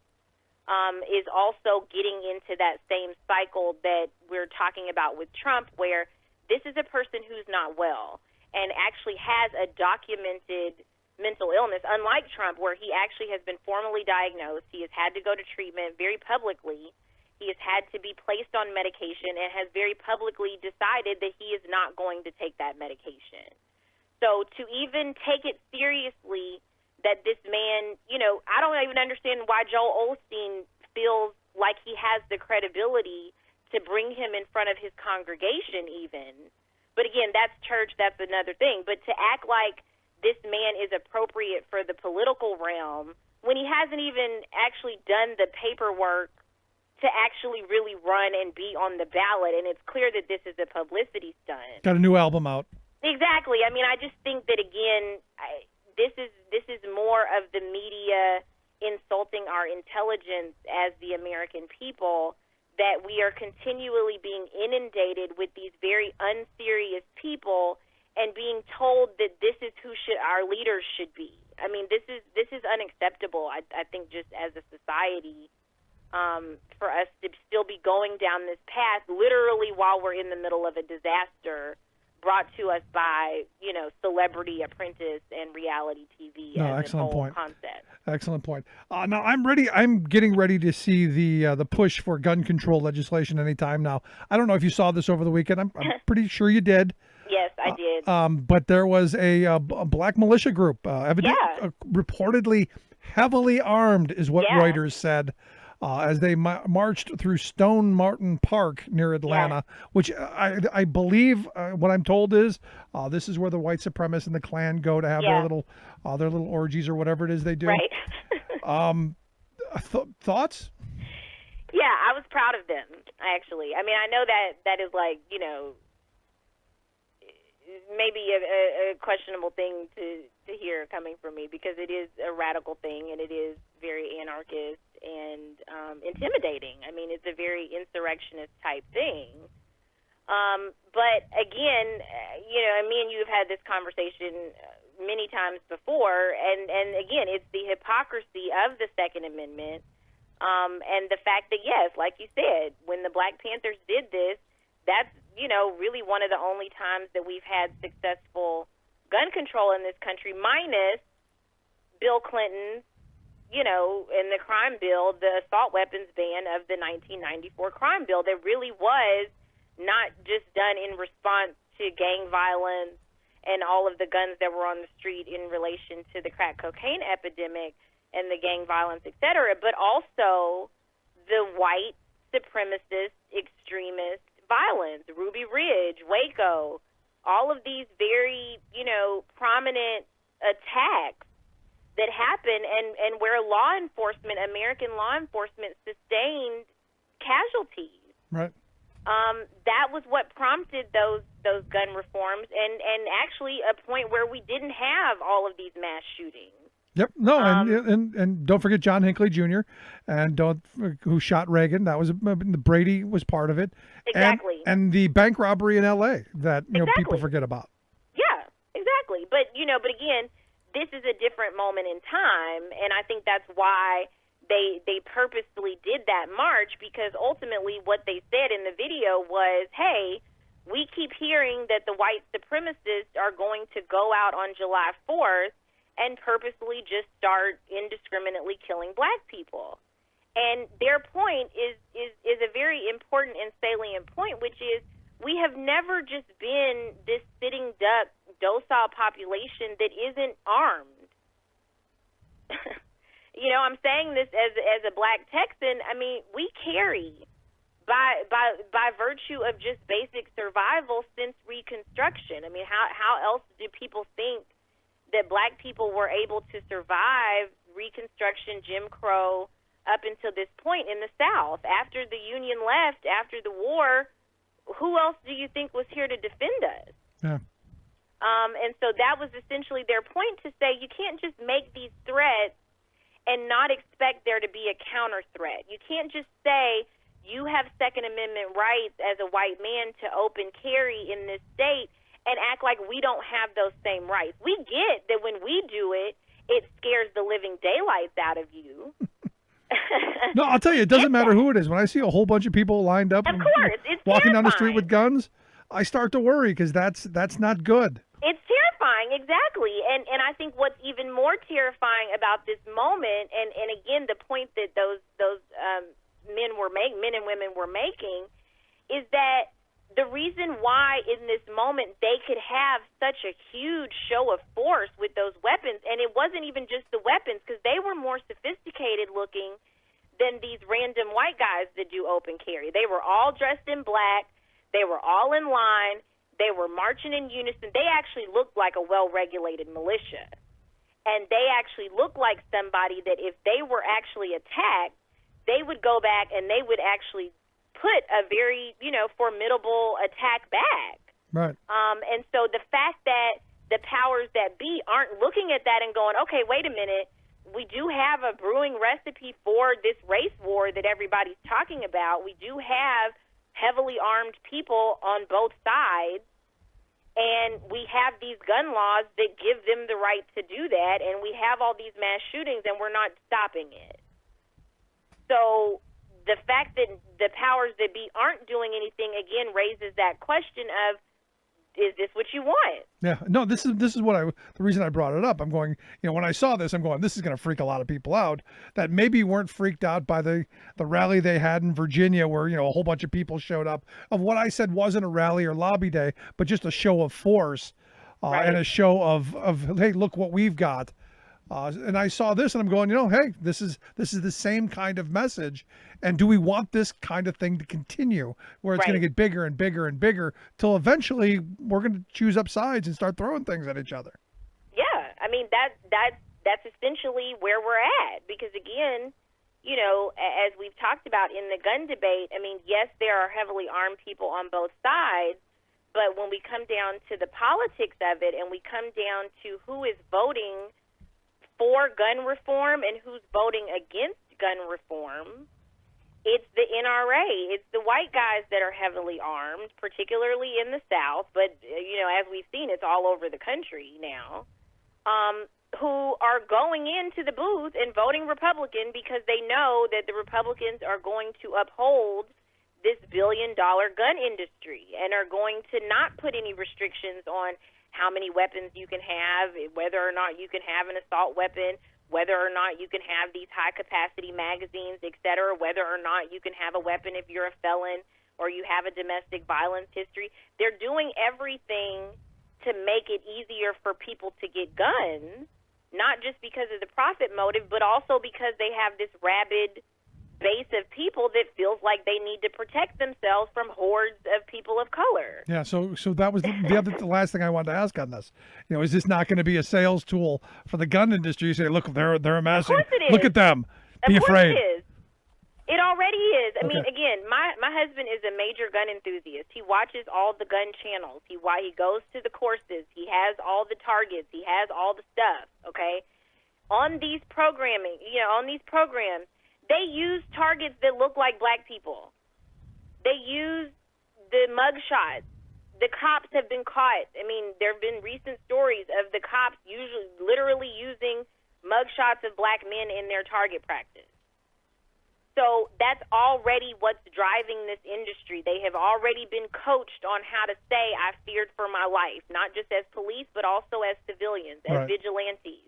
is also getting into that same cycle that we're talking about with Trump, where this is a person who's not well and actually has a documented mental illness, unlike Trump, where he actually has been formally diagnosed. He has had to go to treatment very publicly. He has had to be placed on medication and has very publicly decided that he is not going to take that medication. So to even take it seriously that this man, I don't even understand why Joel Osteen feels like he has the credibility to bring him in front of his congregation even. But again, that's church, that's another thing. But to act like this man is appropriate for the political realm when he hasn't even actually done the paperwork to actually really run and be on the ballot, and it's clear that this is a publicity stunt. Got a new album out. Exactly. I mean, I just think that, again, this is more of the media insulting our intelligence as the American people, that we are continually being inundated with these very unserious people and being told that this is who our leaders should be. I mean, this is unacceptable, I think, just as a society, for us to still be going down this path literally while we're in the middle of a disaster brought to us by, Celebrity Apprentice and reality TV as a whole concept. Excellent point. Now I'm ready. I'm getting ready to see the push for gun control legislation anytime now. I don't know if you saw this over the weekend. I'm pretty sure you did. Yes, I did. But there was a black militia group, reportedly heavily armed, is what Reuters said, as they marched through Stone Martin Park near Atlanta, which I believe what I'm told is this is where the white supremacists and the Klan go to have their little orgies or whatever it is they do. Right. Thoughts? Yeah, I was proud of them, actually. I mean, I know that is like, maybe a questionable thing to hear coming from me, because it is a radical thing and it is very anarchist and intimidating. I mean, it's a very insurrectionist type thing. But again, me and you have had this conversation many times before, and again, it's the hypocrisy of the Second Amendment, and the fact that, yes, like you said, when the Black Panthers did this, that's, really one of the only times that we've had successful gun control in this country, minus Bill Clinton's, in the crime bill, the assault weapons ban of the 1994 crime bill that really was not just done in response to gang violence and all of the guns that were on the street in relation to the crack cocaine epidemic and the gang violence, et cetera, but also the white supremacist extremist violence, Ruby Ridge, Waco, all of these very, prominent attacks that happen and where American law enforcement sustained casualties. Right. That was what prompted those gun reforms and actually a point where we didn't have all of these mass shootings. Yep. No, and don't forget John Hinckley Jr. and who shot Reagan. That was Brady was part of it. Exactly. And the bank robbery in L.A. that people forget about. Yeah, exactly. But but again, this is a different moment in time, and I think that's why they purposely did that march, because ultimately what they said in the video was, hey, we keep hearing that the white supremacists are going to go out on July 4th and purposely just start indiscriminately killing black people. And their point is a very important and salient point, which is we have never just been this sitting duck, docile population that isn't armed. I'm saying this as a black Texan. I mean, we carry by virtue of just basic survival since Reconstruction. I mean, how else do people think that black people were able to survive Reconstruction, Jim Crow, up until this point in the South? After the Union left, after the war, who else do you think was here to defend us? Yeah. And so that was essentially their point, to say you can't just make these threats and not expect there to be a counter threat. You can't just say you have Second Amendment rights as a white man to open carry in this state and act like we don't have those same rights. We get that when we do it, it scares the living daylights out of you. No, I'll tell you, it doesn't matter who it is. When I see a whole bunch of people lined up of course, it's walking terrifying. down the street with guns, I start to worry, because that's not good. It's terrifying, exactly. And I think what's even more terrifying about this moment, and again, the point that those men and women were making, is that the reason why in this moment they could have such a huge show of force with those weapons, and it wasn't even just the weapons, because they were more sophisticated looking than these random white guys that do open carry. They were all dressed in black. They were all in line. They were marching in unison. They actually looked like a well-regulated militia. And they actually looked like somebody that if they were actually attacked, they would go back and they would actually put a very, formidable attack back. Right. And so the fact that the powers that be aren't looking at that and going, okay, wait a minute, we do have a brewing recipe for this race war that everybody's talking about. We do have heavily armed people on both sides, and we have these gun laws that give them the right to do that, and we have all these mass shootings, and we're not stopping it. So the fact that the powers that be aren't doing anything, again, raises that question of, is this what you want? Yeah, no, this is the reason I brought it up. I'm going, when I saw this, I'm going, this is going to freak a lot of people out that maybe weren't freaked out by the rally they had in Virginia, where, a whole bunch of people showed up, of what I said wasn't a rally or lobby day, but just a show of force, right. And a show of, hey, look what we've got. And I saw this and I'm going, hey, this is the same kind of message. And do we want this kind of thing to continue, where it's right. going to get bigger and bigger and bigger till eventually we're going to choose up sides and start throwing things at each other? Yeah, I mean, that's essentially where we're at, because again, as we've talked about in the gun debate, I mean, yes, there are heavily armed people on both sides, but when we come down to the politics of it and we come down to who is voting for gun reform and who's voting against gun reform, it's the NRA. It's the white guys that are heavily armed, particularly in the South, but, as we've seen, it's all over the country now, who are going into the booth and voting Republican because they know that the Republicans are going to uphold this billion-dollar gun industry and are going to not put any restrictions on how many weapons you can have, whether or not you can have an assault weapon, whether or not you can have these high-capacity magazines, et cetera, whether or not you can have a weapon if you're a felon or you have a domestic violence history. They're doing everything to make it easier for people to get guns, not just because of the profit motive, but also because they have this rabid base of people that feels like they need to protect themselves from hordes of people of color. Yeah, so that was the last thing I wanted to ask on this. Is this not going to be a sales tool for the gun industry? You say, look, they're amassing. Of course it is. Look at them. Be Of course afraid. it is. It already is. I mean, Okay. again, my husband is a major gun enthusiast. He watches all the gun channels. He goes to the courses. He has all the targets. He has all the stuff, okay? On these programs, they use targets that look like black people. They use the mug shots. The cops have been caught. I mean, there have been recent stories of the cops literally using mug shots of black men in their target practice. So that's already what's driving this industry. They have already been coached on how to say, I feared for my life, not just as police, but also as civilians, as vigilantes.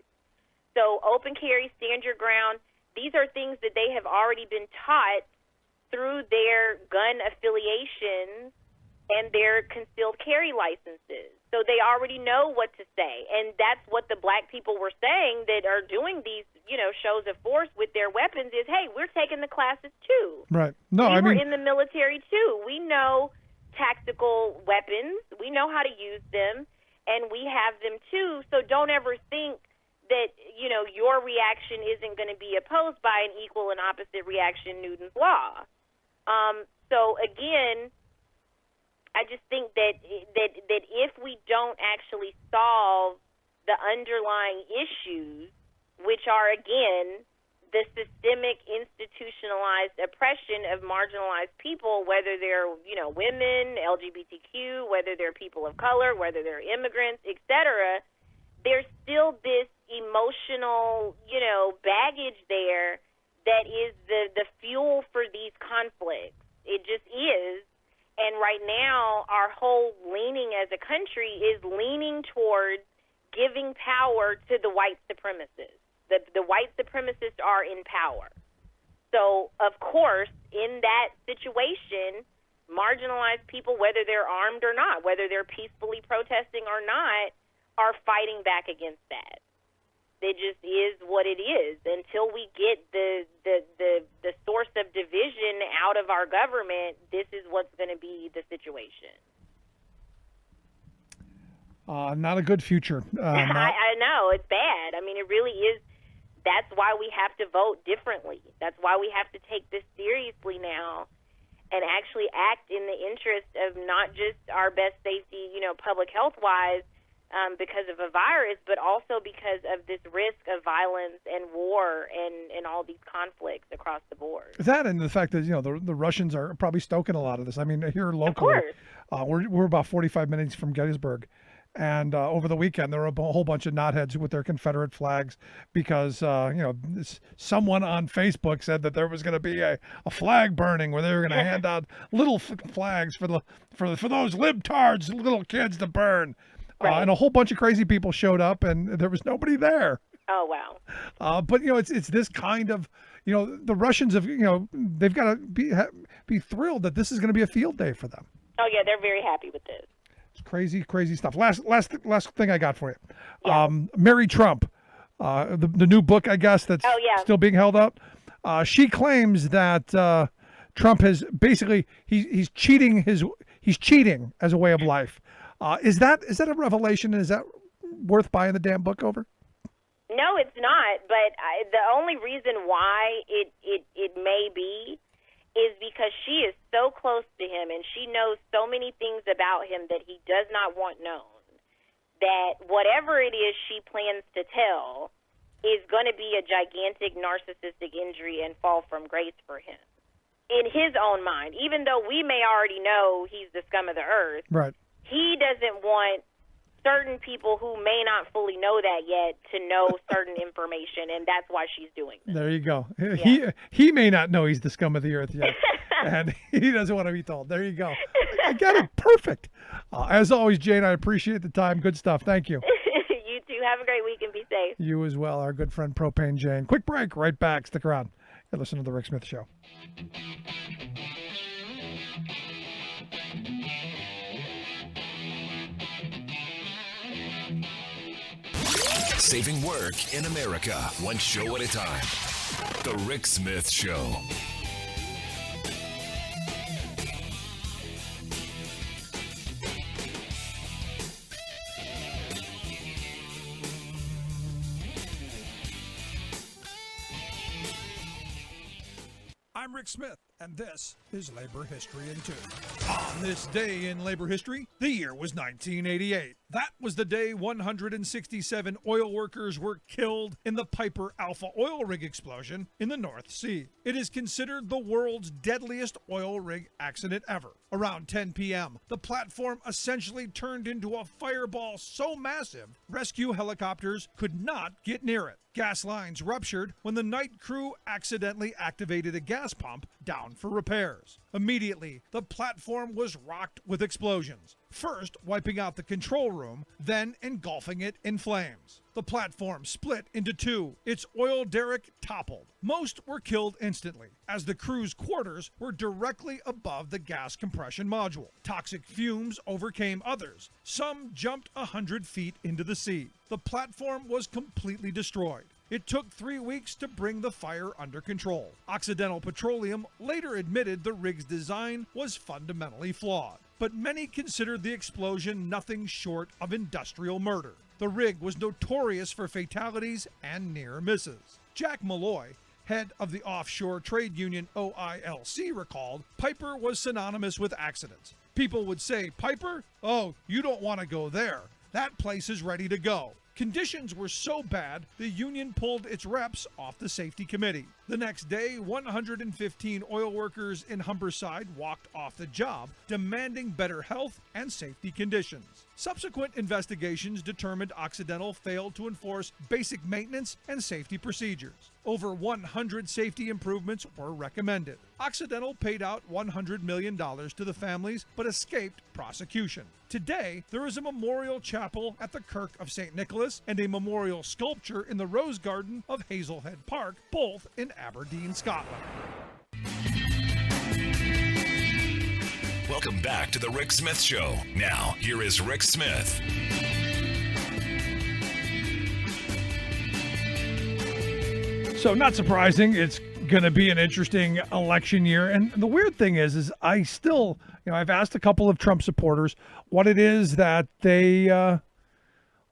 So open carry, stand your ground. These are things that they have already been taught through their gun affiliations and their concealed carry licenses. So they already know what to say. And that's what the black people were saying that are doing these, shows of force with their weapons is, hey, we're taking the classes too. Right. No, we were in the military too. We know tactical weapons. We know how to use them, and we have them too. So don't ever think that, your reaction isn't going to be opposed by an equal and opposite reaction, Newton's law. So again, I just think that if we don't actually solve the underlying issues, which are, again, the systemic institutionalized oppression of marginalized people, whether they're, women, LGBTQ, whether they're people of color, whether they're immigrants, etc., there's still this emotional, baggage there that is the fuel for these conflicts. It just is. And right now, our whole leaning as a country is leaning towards giving power to the white supremacists. The white supremacists are in power. So, of course, in that situation, marginalized people, whether they're armed or not, whether they're peacefully protesting or not, are fighting back against that. It just is what it is. Until we get the source of division out of our government, this is what's going to be the situation. Not a good future. I know. It's bad. I mean, it really is. That's why we have to vote differently. That's why we have to take this seriously now and actually act in the interest of not just our best safety, public health-wise, because of a virus, but also because of this risk of violence and war and all these conflicts across the board. That and the fact that the Russians are probably stoking a lot of this. I mean, here locally, we're about 45 minutes from Gettysburg, and over the weekend there were a whole bunch of knotheads with their Confederate flags because someone on Facebook said that there was going to be a flag burning where they were going to hand out little flags for those libtards, little kids to burn. Right. And a whole bunch of crazy people showed up, and there was nobody there. Oh, wow. But it's this kind of, the Russians have, they've got to be thrilled that this is going to be a field day for them. Oh yeah, they're very happy with this. It's crazy stuff. Last thing I got for you. Yeah. Mary Trump, the new book, I guess, that's still being held up. She claims that Trump has basically he's cheating as a way of life. Is that a revelation? Is that worth buying the damn book over? No, it's not. But the only reason why it may be is because she is so close to him and she knows so many things about him that he does not want known, that whatever it is she plans to tell is going to be a gigantic narcissistic injury and fall from grace for him. In his own mind, even though we may already know he's the scum of the earth, right? He doesn't want certain people who may not fully know that yet to know certain information, and that's why she's doing this. There you go. Yeah. He may not know he's the scum of the earth yet, and he doesn't want to be told. There you go. I got it perfect. As always, Jane, I appreciate the time. Good stuff. Thank you. You too. Have a great week and be safe. You as well. Our good friend Propane Jane. Quick break. Right back. Stick around. And listen to the Rick Smith Show. Saving work in America, one show at a time. The Rick Smith Show. Rick Smith, and this is Labor History in 2. On this day in labor history, the year was 1988. That was the day 167 oil workers were killed in the Piper Alpha oil rig explosion in the North Sea. It is considered the world's deadliest oil rig accident ever. Around 10 p.m., the platform essentially turned into a fireball so massive, rescue helicopters could not get near it. Gas lines ruptured when the night crew accidentally activated a gas pump down for repairs. Immediately, the platform was rocked with explosions, first wiping out the control room, then engulfing it in flames. The platform split into two. Its oil derrick toppled. Most were killed instantly, as the crew's quarters were directly above the gas compression module. Toxic fumes overcame others. Some jumped 100 feet into the sea. The platform was completely destroyed. It took 3 weeks to bring the fire under control. Occidental Petroleum later admitted the rig's design was fundamentally flawed, but many considered the explosion nothing short of industrial murder. The rig was notorious for fatalities and near misses. Jack Malloy, head of the offshore trade union OILC, recalled, Piper was synonymous with accidents. People would say, Piper? Oh, you don't want to go there. That place is ready to go. Conditions were so bad, the union pulled its reps off the safety committee. The next day, 115 oil workers in Humberside walked off the job, demanding better health and safety conditions. Subsequent investigations determined Occidental failed to enforce basic maintenance and safety procedures. Over 100 safety improvements were recommended. Occidental paid out $100 million to the families, but escaped prosecution. Today, there is a memorial chapel at the Kirk of St. Nicholas and a memorial sculpture in the Rose Garden of Hazelhead Park, both in Aberdeen, Scotland. Welcome back to the Rick Smith Show. Now, here is Rick Smith. So, not surprising, it's going to be an interesting election year. And the weird thing is I still, I've asked a couple of Trump supporters what it is that they,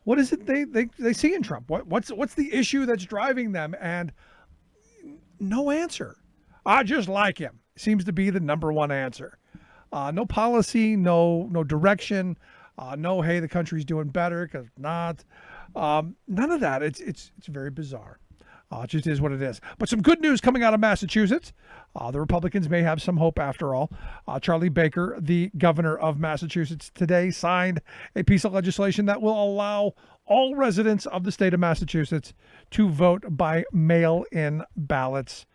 what is it they see in Trump? What's the issue that's driving them? And no answer. I just like him. Seems to be the number one answer. No policy, no direction, no, hey, the country's doing better, because not. None of that. It's very bizarre. It just is what it is. But some good news coming out of Massachusetts. The Republicans may have some hope after all. Charlie Baker, the governor of Massachusetts, today signed a piece of legislation that will allow all residents of the state of Massachusetts to vote by mail-in ballots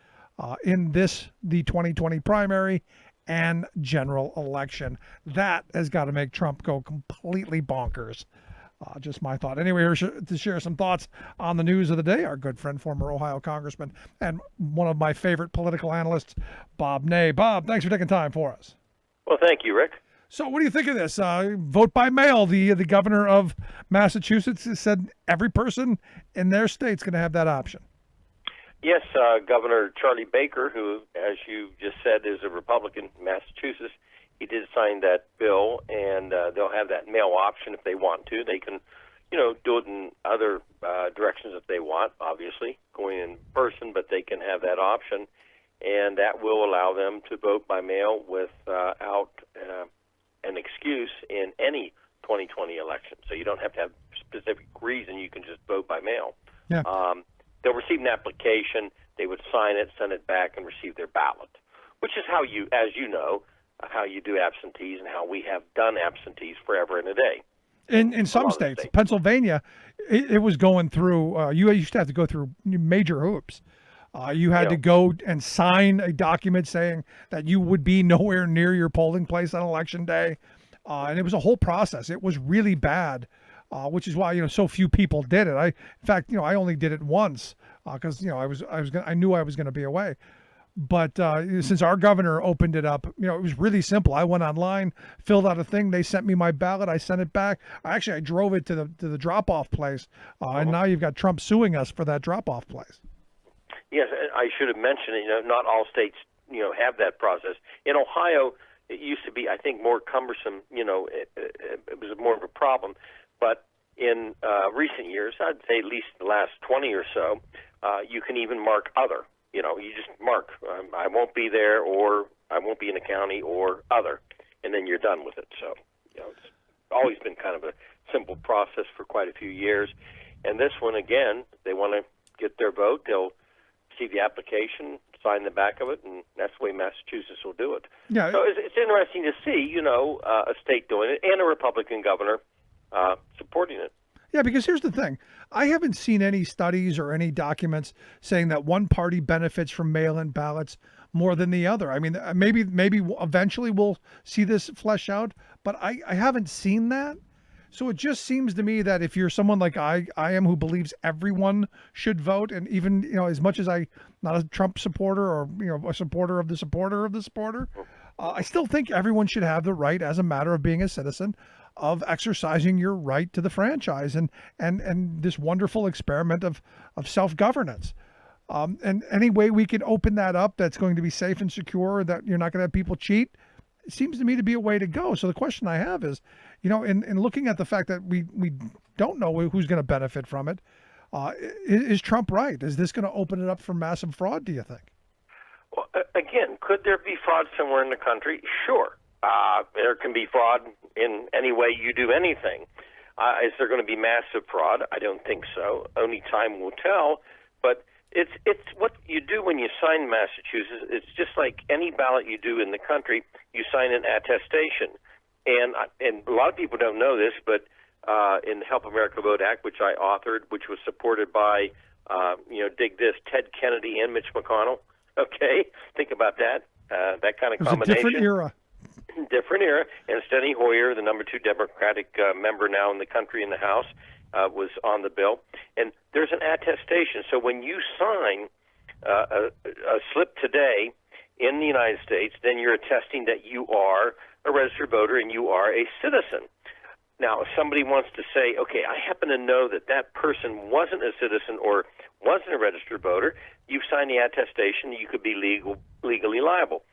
in the 2020 primary and general election. That has got to make Trump go completely bonkers. Just my thought. Anyway, here to share some thoughts on the news of the day, our good friend, former Ohio Congressman, and one of my favorite political analysts, Bob Ney. Bob, thanks for taking time for us. Well, thank you, Rick. So what do you think of this? Vote by mail. The governor of Massachusetts has said every person in their state's going to have that option. Yes, Governor Charlie Baker, who, as you just said, is a Republican in Massachusetts, he did sign that bill, and they'll have that mail option if they want to. They can, do it in other directions if they want, obviously, going in person, but they can have that option, and that will allow them to vote by mail without an excuse in any 2020 election. So you don't have to have a specific reason. You can just vote by mail. Yeah. They'll receive an application. They would sign it, send it back, and receive their ballot, which is how you, as you know, how you do absentees and how we have done absentees forever and a day. In some states, Pennsylvania, it was going through, you used to have to go through major hoops. You had to go and sign a document saying that you would be nowhere near your polling place on election day. And it was a whole process. It was really bad, which is why, so few people did it. In fact, I only did it once because, I knew I was going to be away. But since our governor opened it up, it was really simple. I went online, filled out a thing. They sent me my ballot. I sent it back. I drove it to the drop-off place. And now you've got Trump suing us for that drop-off place. Yes, I should have mentioned it. Not all states, have that process. In Ohio, it used to be, I think, more cumbersome. It was more of a problem. But in recent years, I'd say at least the last 20 or so, you can even mark other. You just mark, I won't be there, or I won't be in the county, or other, and then you're done with it. So, it's always been kind of a simple process for quite a few years. And this one, again, they want to get their vote. They'll see the application, sign the back of it, and that's the way Massachusetts will do it. Yeah. So it's interesting to see, a state doing it and a Republican governor supporting it. Yeah, because here's the thing. I haven't seen any studies or any documents saying that one party benefits from mail-in ballots more than the other. I mean, maybe eventually we'll see this flesh out, but I haven't seen that. So it just seems to me that if you're someone like I am, who believes everyone should vote, and even, as much as I'm not a Trump supporter or, a supporter of the supporter of the supporter, I still think everyone should have the right, as a matter of being a citizen, of exercising your right to the franchise and this wonderful experiment of self-governance. And any way we can open that up that's going to be safe and secure, that you're not going to have people cheat, it seems to me to be a way to go. So the question I have is, in looking at the fact that we don't know who's going to benefit from it, is Trump right? Is this going to open it up for massive fraud, do you think? Well, again, could there be fraud somewhere in the country? Sure. There can be fraud in any way you do anything. Is there going to be massive fraud? I don't think so. Only time will tell. But it's what you do when you sign in Massachusetts. It's just like any ballot you do in the country. You sign an attestation, and a lot of people don't know this, but in the Help America Vote Act, which I authored, which was supported by, dig this, Ted Kennedy and Mitch McConnell. Okay, think about that. That kind of combination. It was a different era. Different era. And Steny Hoyer, the number 2 Democratic member now in the country in the House, was on the bill. And there's an attestation. So when you sign a slip today in the United States, then you're attesting that you are a registered voter and you are a citizen. Now, if somebody wants to say, okay, I happen to know that that person wasn't a citizen or wasn't a registered voter, you've signed the attestation, you could be legally liable.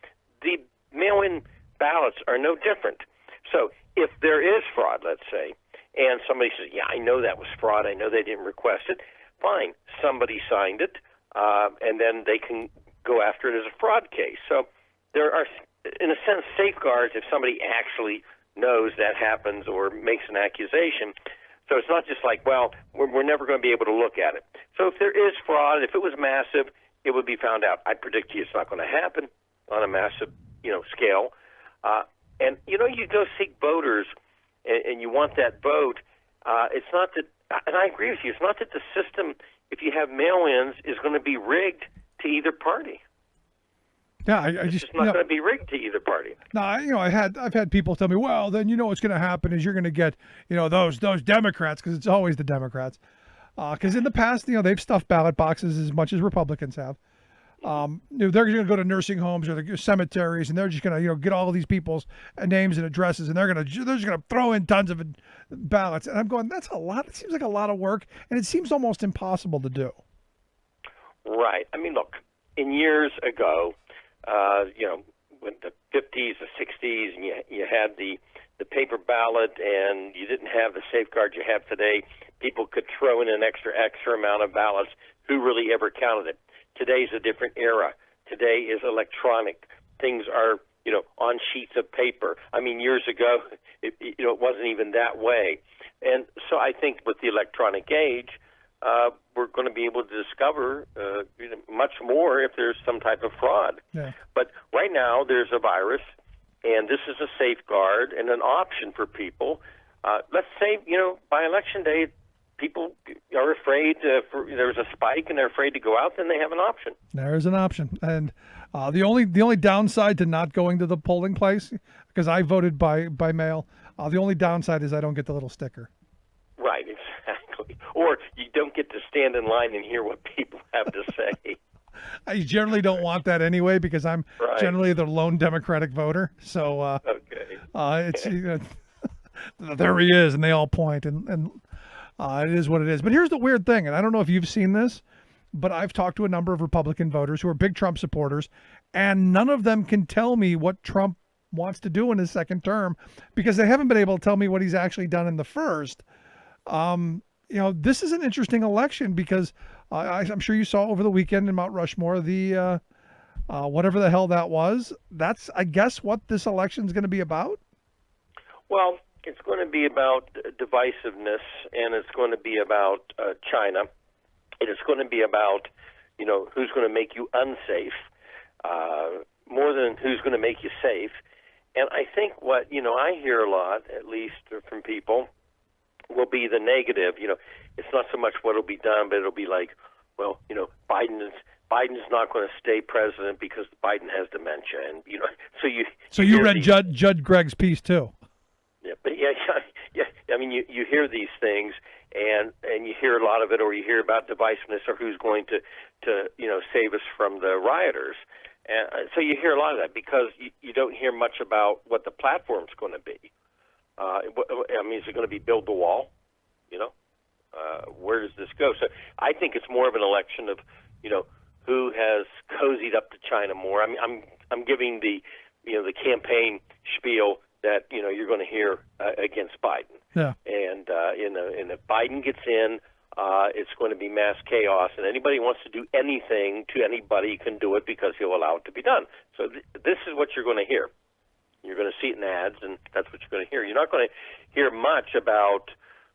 The mail-in ballots are no different. So if there is fraud, let's say, and somebody says, yeah, I know that was fraud, I know they didn't request it, fine, somebody signed it, and then they can go after it as a fraud case. So there are, in a sense, safeguards if somebody actually knows that happens or makes an accusation. So it's not just like, well, we're never going to be able to look at it. So if there is fraud, if it was massive, it would be found out. I predict to you it's not going to happen on a massive, scale. And, you go seek voters and you want that vote. It's not that, and I agree with you, it's not that the system, if you have mail-ins, is going to be rigged to either party. Yeah, it's just not going to be rigged to either party. No, I've had people tell me, well, then what's going to happen is you're going to get, those Democrats, because it's always the Democrats. Because in the past, they've stuffed ballot boxes as much as Republicans have. They're going to go to nursing homes or the cemeteries, and they're just going to, get all of these people's names and addresses, and they're just going to throw in tons of ballots. And I'm going, that's a lot. It seems like a lot of work, and it seems almost impossible to do. Right. I mean, look, in years ago, when the 50s, the 60s, and you had the paper ballot, and you didn't have the safeguards you have today, people could throw in an extra amount of ballots. Who really ever counted it? Today's a different era. Today is electronic. Things are, on sheets of paper. I mean, years ago, it wasn't even that way. And so I think with the electronic age, we're going to be able to discover much more if there's some type of fraud. Yeah. But right now, there's a virus, and this is a safeguard and an option for people. Let's say, by Election Day, people are afraid there's a spike and they're afraid to go out, then they have an option. There is an option. And the only downside to not going to the polling place, because I voted by mail, the only downside is I don't get the little sticker. Right, exactly. Or you don't get to stand in line and hear what people have to say. I generally don't want that anyway, because I'm generally the lone Democratic voter. So okay. It's there he is, and they all point, and it is what it is. But here's the weird thing, and I don't know if you've seen this, but I've talked to a number of Republican voters who are big Trump supporters, and none of them can tell me what Trump wants to do in his second term, because they haven't been able to tell me what he's actually done in the first. this is an interesting election because I'm sure you saw over the weekend in Mount Rushmore the whatever the hell that was. That's, I guess, what this election is going to be about. Well, it's going to be about divisiveness, and it's going to be about China. And it's going to be about, who's going to make you unsafe, more than who's going to make you safe. And I think what, I hear a lot, at least from people, will be the negative. It's not so much what will be done, but it'll be like, well, Biden's not going to stay president because Biden has dementia, and So you read Judd Gregg's piece too. Yeah, but yeah. I mean, you hear these things, and you hear a lot of it, or you hear about divisiveness, or who's going to save us from the rioters. And so you hear a lot of that because you don't hear much about what the platform's going to be. I mean, is it going to be build the wall? Where does this go? So I think it's more of an election of, who has cozied up to China more. I mean, I'm giving the campaign spiel that you're going to hear against Biden. Yeah. And if Biden gets in, it's going to be mass chaos, and anybody who wants to do anything to anybody can do it because he'll allow it to be done. So this is what you're going to hear. You're going to see it in ads, and that's what you're going to hear. You're not going to hear much about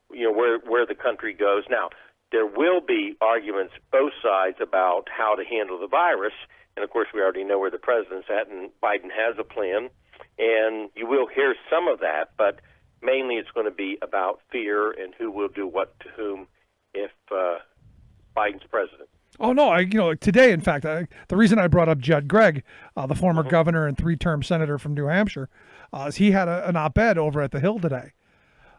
where the country goes. Now, there will be arguments both sides about how to handle the virus, and of course we already know where the president's at, and Biden has a plan, and you will hear some of that, but mainly it's going to be about fear and who will do what to whom if Biden's president. Oh no! Today, in fact, the reason I brought up Judd Gregg, the former governor and 3-term senator from New Hampshire, is he had an op-ed over at the Hill today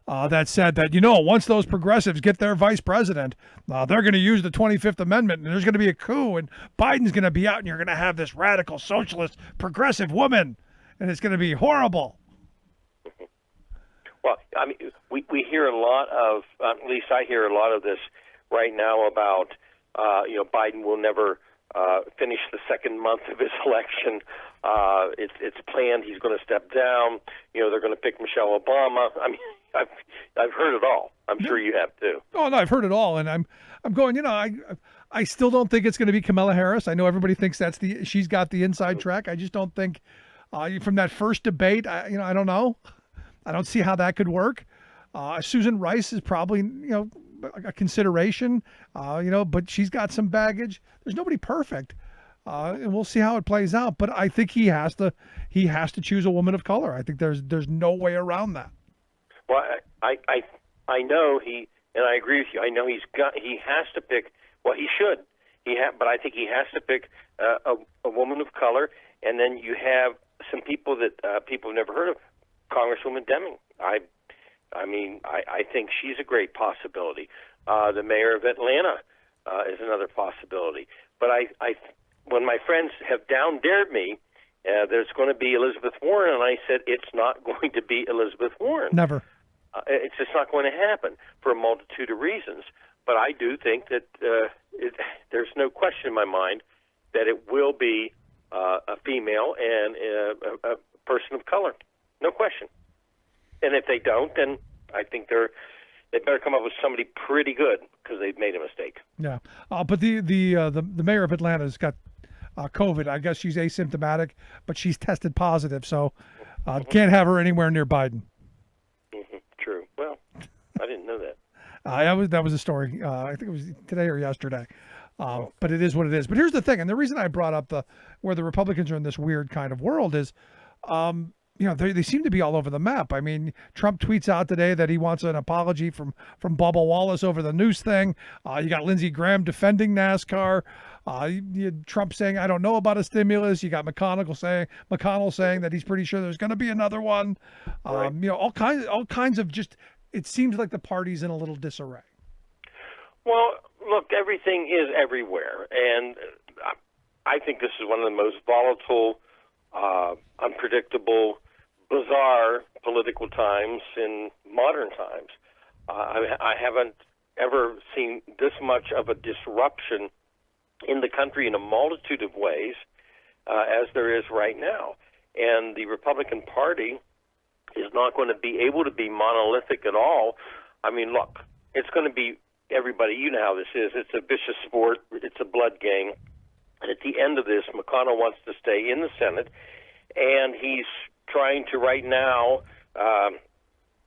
that said that once those progressives get their vice president, they're going to use the 25th Amendment, and there's going to be a coup, and Biden's going to be out, and you're going to have this radical socialist progressive woman, and it's going to be horrible. Well, I mean, we hear a lot of, at least I hear a lot of this right now about, Biden will never finish the second month of his election. It's planned. He's going to step down. They're going to pick Michelle Obama. I mean, I've heard it all. I'm sure you have too. Oh no, I've heard it all, and I'm going. I still don't think it's going to be Kamala Harris. I know everybody thinks she's got the inside track. I just don't think from that first debate. I don't know. I don't see how that could work. Susan Rice is probably a consideration. But she's got some baggage. There's nobody perfect. And we'll see how it plays out. But I think he has to choose a woman of color. I think there's no way around that. Well, I know and I agree with you. I know he has to pick. Well, he should. But I think he has to pick a woman of color, and then you have some people that people have never heard of. Congresswoman Deming. I think she's a great possibility. The mayor of Atlanta is another possibility. But when my friends have down-dared me, there's going to be Elizabeth Warren, and I said it's not going to be Elizabeth Warren. Never. It's just not going to happen for a multitude of reasons. But I do think that there's no question in my mind that it will be a female and a person of color. No question. And if they don't, then I think they better come up with somebody pretty good because they've made a mistake. Yeah. But the mayor of Atlanta's got COVID. I guess she's asymptomatic, but she's tested positive, so can't have her anywhere near Biden. Mm-hmm. True. Well, I didn't know that. That was a story. I think it was today or yesterday. But it is what it is. But here's the thing, and the reason I brought up where the Republicans are in this weird kind of world is, they seem to be all over the map. I mean, Trump tweets out today that he wants an apology from Bubba Wallace over the noose thing. You got Lindsey Graham defending NASCAR. You had Trump saying, I don't know about a stimulus. You got McConnell saying that he's pretty sure there's going to be another one. Right. All kinds of just. It seems like the party's in a little disarray. Well, look, everything is everywhere, and I think this is one of the most volatile, unpredictable, bizarre political times in modern times. I haven't ever seen this much of a disruption in the country in a multitude of ways as there is right now. And the Republican Party is not going to be able to be monolithic at all. I mean, look, it's going to be everybody. You know how this is. It's a vicious sport. It's a blood game. And at the end of this, McConnell wants to stay in the Senate, and he's trying to right now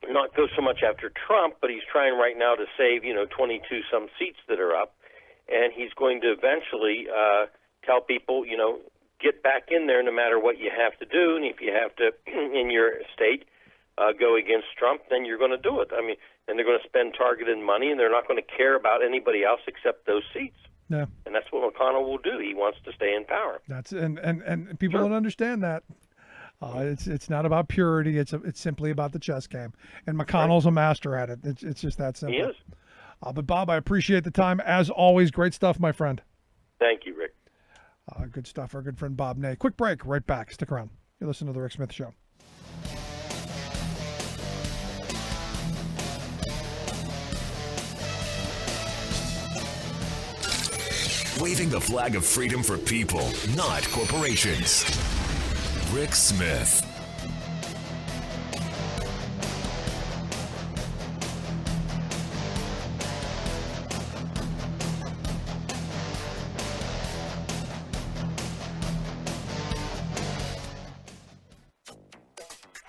not go so much after Trump, but he's trying right now to save 22 some seats that are up, and he's going to eventually tell people get back in there no matter what you have to do, and if you have to in your state go against Trump, then you're going to do it. I mean, and they're going to spend targeted money, and they're not going to care about anybody else except those seats. Yeah. And that's what McConnell will do. He wants to stay in power. That's and people don't understand that. It's not about purity. It's simply about the chess game. And McConnell's a master at it. It's just that simple. He is. But Bob, I appreciate the time as always. Great stuff, my friend. Thank you, Rick. Good stuff. Our good friend Bob Ney. Quick break. Right back. Stick around. You listen to the Rick Smith Show. Waving the flag of freedom for people, not corporations. Rick Smith.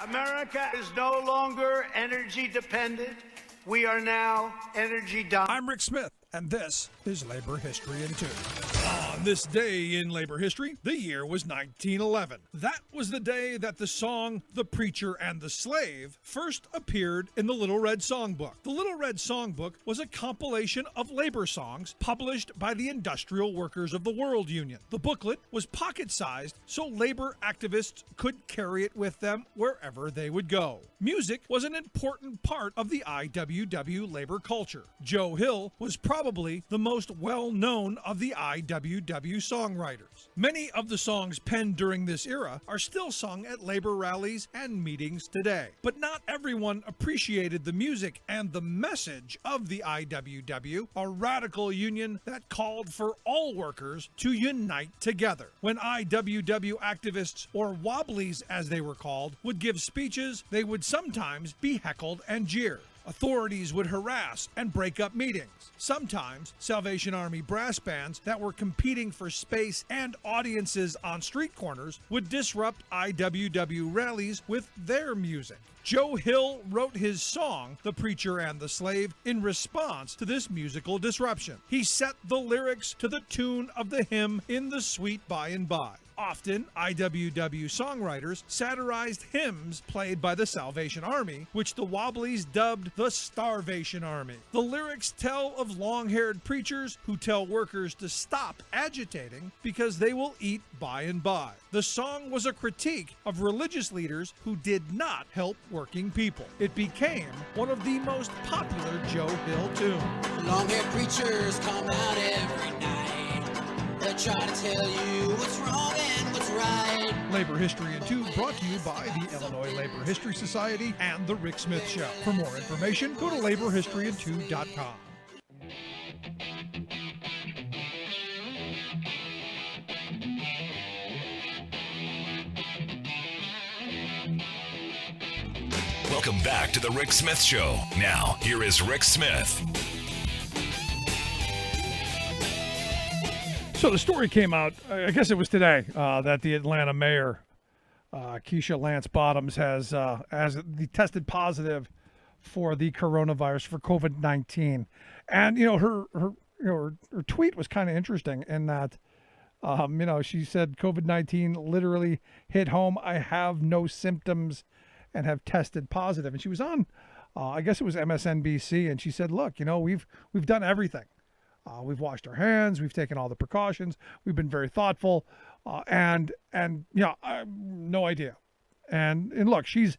America is no longer energy dependent. We are now energy dominant. I'm Rick Smith, and this is Labor History in 2. On this day in labor history, the year was 1911. That was the day that the song The Preacher and the Slave first appeared in the Little Red Songbook. The Little Red Songbook was a compilation of labor songs published by the Industrial Workers of the World Union. The booklet was pocket-sized so labor activists could carry it with them wherever they would go. Music was an important part of the IWW labor culture. Joe Hill was probably the most well-known of the IWW songwriters. Many of the songs penned during this era are still sung at labor rallies and meetings today. But not everyone appreciated the music and the message of the IWW, a radical union that called for all workers to unite together. When IWW activists, or wobblies as they were called, would give speeches, they would sometimes be heckled and jeered. Authorities would harass and break up meetings. Sometimes Salvation Army brass bands that were competing for space and audiences on street corners would disrupt IWW rallies with their music. Joe Hill wrote his song, The Preacher and the Slave, in response to this musical disruption. He set the lyrics to the tune of the hymn In the Sweet By and By. Often, IWW songwriters satirized hymns played by the Salvation Army, which the Wobblies dubbed the Starvation Army. The lyrics tell of long-haired preachers who tell workers to stop agitating because they will eat by and by. The song was a critique of religious leaders who did not help working people. It became one of the most popular Joe Hill tunes. Long-haired preachers come out every night. They'll try to tell you what's wrong and what's right. Labor History in 2 brought to you by the Illinois Labor History Society and The Rick Smith Show. For more information, go to laborhistoryin2.com. Welcome back to the Rick Smith Show. Now, here is Rick Smith. So the story came out, I guess it was today, that the Atlanta mayor, Keisha Lance Bottoms, has tested positive for the coronavirus, for COVID-19. And, her tweet was kind of interesting in that, she said COVID-19 literally hit home. I have no symptoms and have tested positive. And she was on, I guess it was MSNBC, and she said, look, we've done everything. We've washed our hands. We've taken all the precautions. We've been very thoughtful, and no idea. And look, she's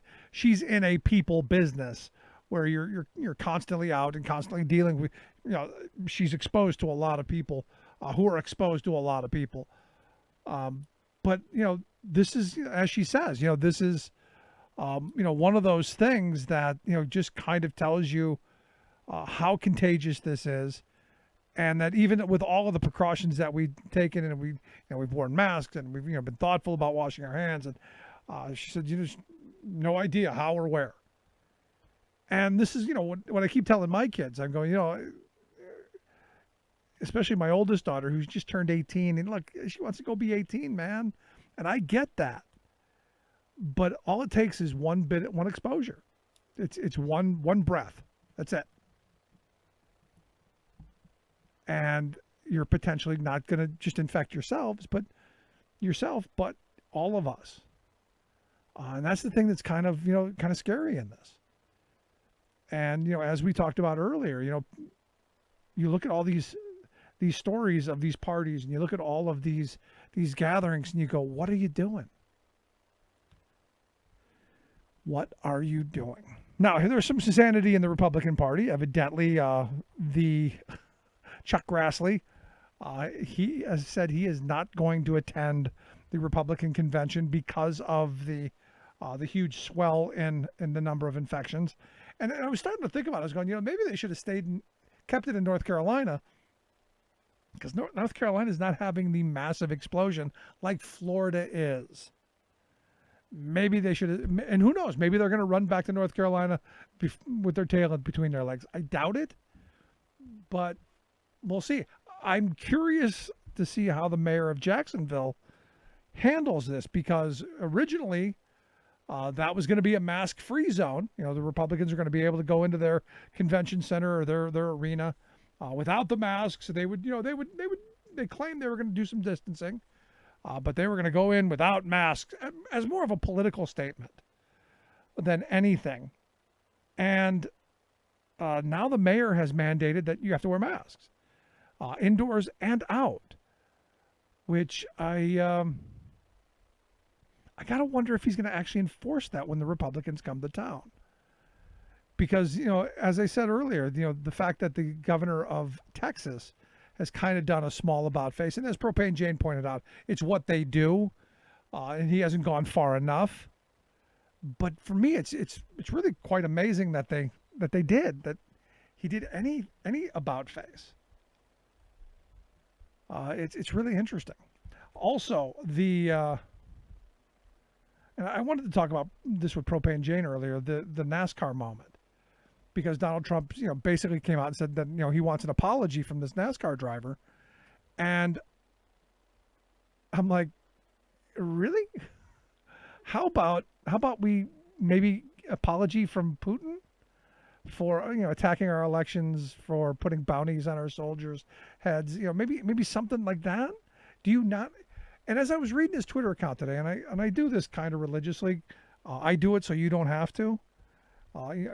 in a people business where you're constantly out and constantly dealing with. She's exposed to a lot of people who are exposed to a lot of people. But this is, as she says, this is, one of those things that just kind of tells you how contagious this is. And that even with all of the precautions that we've taken, and we've worn masks, and we've been thoughtful about washing our hands, and she said, just no idea how or where. And this is, what I keep telling my kids. I'm going, especially my oldest daughter who's just turned 18. And look, she wants to go be 18, man. And I get that. But all it takes is one exposure. It's one breath. That's it. And you're potentially not going to just infect yourself, but all of us. And that's the thing that's kind of scary in this. And, as we talked about earlier, you look at all these stories of these parties, and you look at all of these gatherings, and you go, what are you doing? What are you doing? Now, there's some insanity in the Republican Party. Evidently, the Chuck Grassley, he has said he is not going to attend the Republican convention because of the huge swell in the number of infections. And I was starting to think about it. I was going, maybe they should have kept it in North Carolina, because North Carolina is not having the massive explosion like Florida is. Maybe they should have, and who knows, maybe they're going to run back to North Carolina with their tail between their legs. I doubt it, but we'll see. I'm curious to see how the mayor of Jacksonville handles this, because originally that was going to be a mask-free zone. The Republicans are going to be able to go into their convention center or their arena without the masks. They claimed they were going to do some distancing, but they were going to go in without masks as more of a political statement than anything. And now the mayor has mandated that you have to wear masks indoors and out, which I got to wonder if he's going to actually enforce that when the Republicans come to town. Because, as I said earlier, the fact that the governor of Texas has kind of done a small about face, and as Propane Jane pointed out, it's what they do, and he hasn't gone far enough. But for me, it's really quite amazing that he did any about face. It's really interesting. Also, and I wanted to talk about this with Propane Jane earlier, the NASCAR moment, because Donald Trump, basically came out and said that, he wants an apology from this NASCAR driver. And I'm like, really? How about we maybe apology from Putin for, attacking our elections, for putting bounties on our soldiers' heads, maybe something like that? Do you not? And as I was reading his Twitter account today, and I do this kind of religiously, I do it so you don't have to.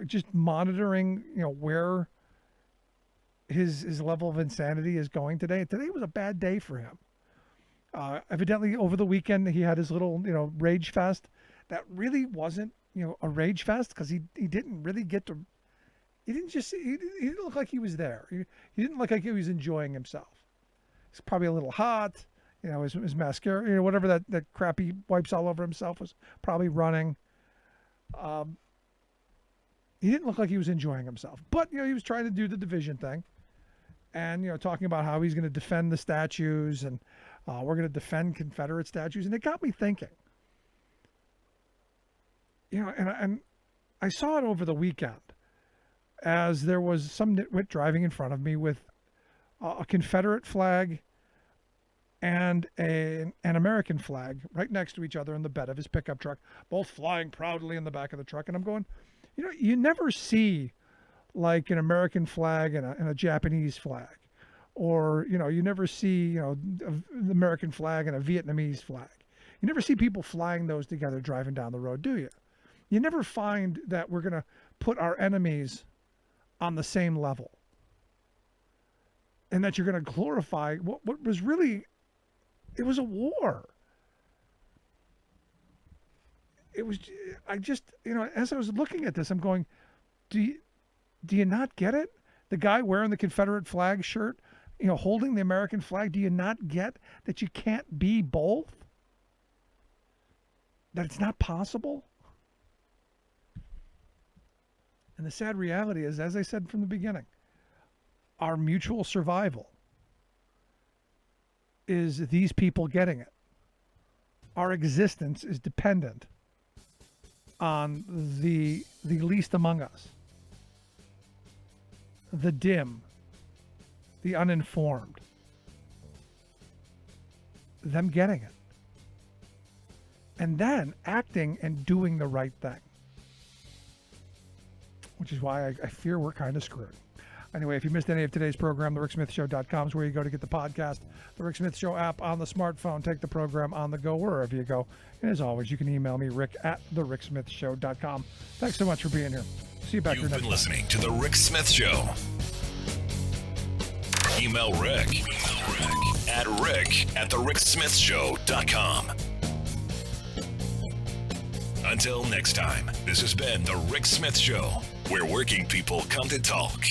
Just monitoring, where his level of insanity is going today. Today was a bad day for him. Evidently, over the weekend, he had his little, rage fest. That really wasn't, a rage fest, because he didn't really get to. He didn't look like he was there. He didn't look like he was enjoying himself. He's probably a little hot. His mascara, whatever that crap he wipes all over himself was probably running. He didn't look like he was enjoying himself. But, he was trying to do the division thing. And, talking about how he's going to defend the statues, and we're going to defend Confederate statues. And it got me thinking. And I saw it over the weekend, as there was some nitwit driving in front of me with a Confederate flag and an American flag right next to each other in the bed of his pickup truck, both flying proudly in the back of the truck. And I'm going, you never see like an American flag and a Japanese flag, or, you never see, the American flag and a Vietnamese flag. You never see people flying those together driving down the road, do you? You never find that we're going to put our enemies on the same level, and that you're going to glorify what was really, it was a war. It was, as I was looking at this, I'm going, do you not get it? The guy wearing the Confederate flag shirt, holding the American flag, do you not get that you can't be both? That it's not possible? And the sad reality is, as I said from the beginning, our mutual survival is these people getting it. Our existence is dependent on the least among us the dim, the uninformed, them getting it. And then acting and doing the right thing. Which is why I fear we're kind of screwed. Anyway, if you missed any of today's program, thericksmithshow.com is where you go to get the podcast. The Rick Smith Show app on the smartphone. Take the program on the go wherever you go. And as always, you can email me, rick@thericksmithshow.com. Thanks so much for being here. See you back here next time. You've been listening to The Rick Smith Show. Email Rick at rick@thericksmithshow.com. Until next time, this has been The Rick Smith Show, where working people come to talk.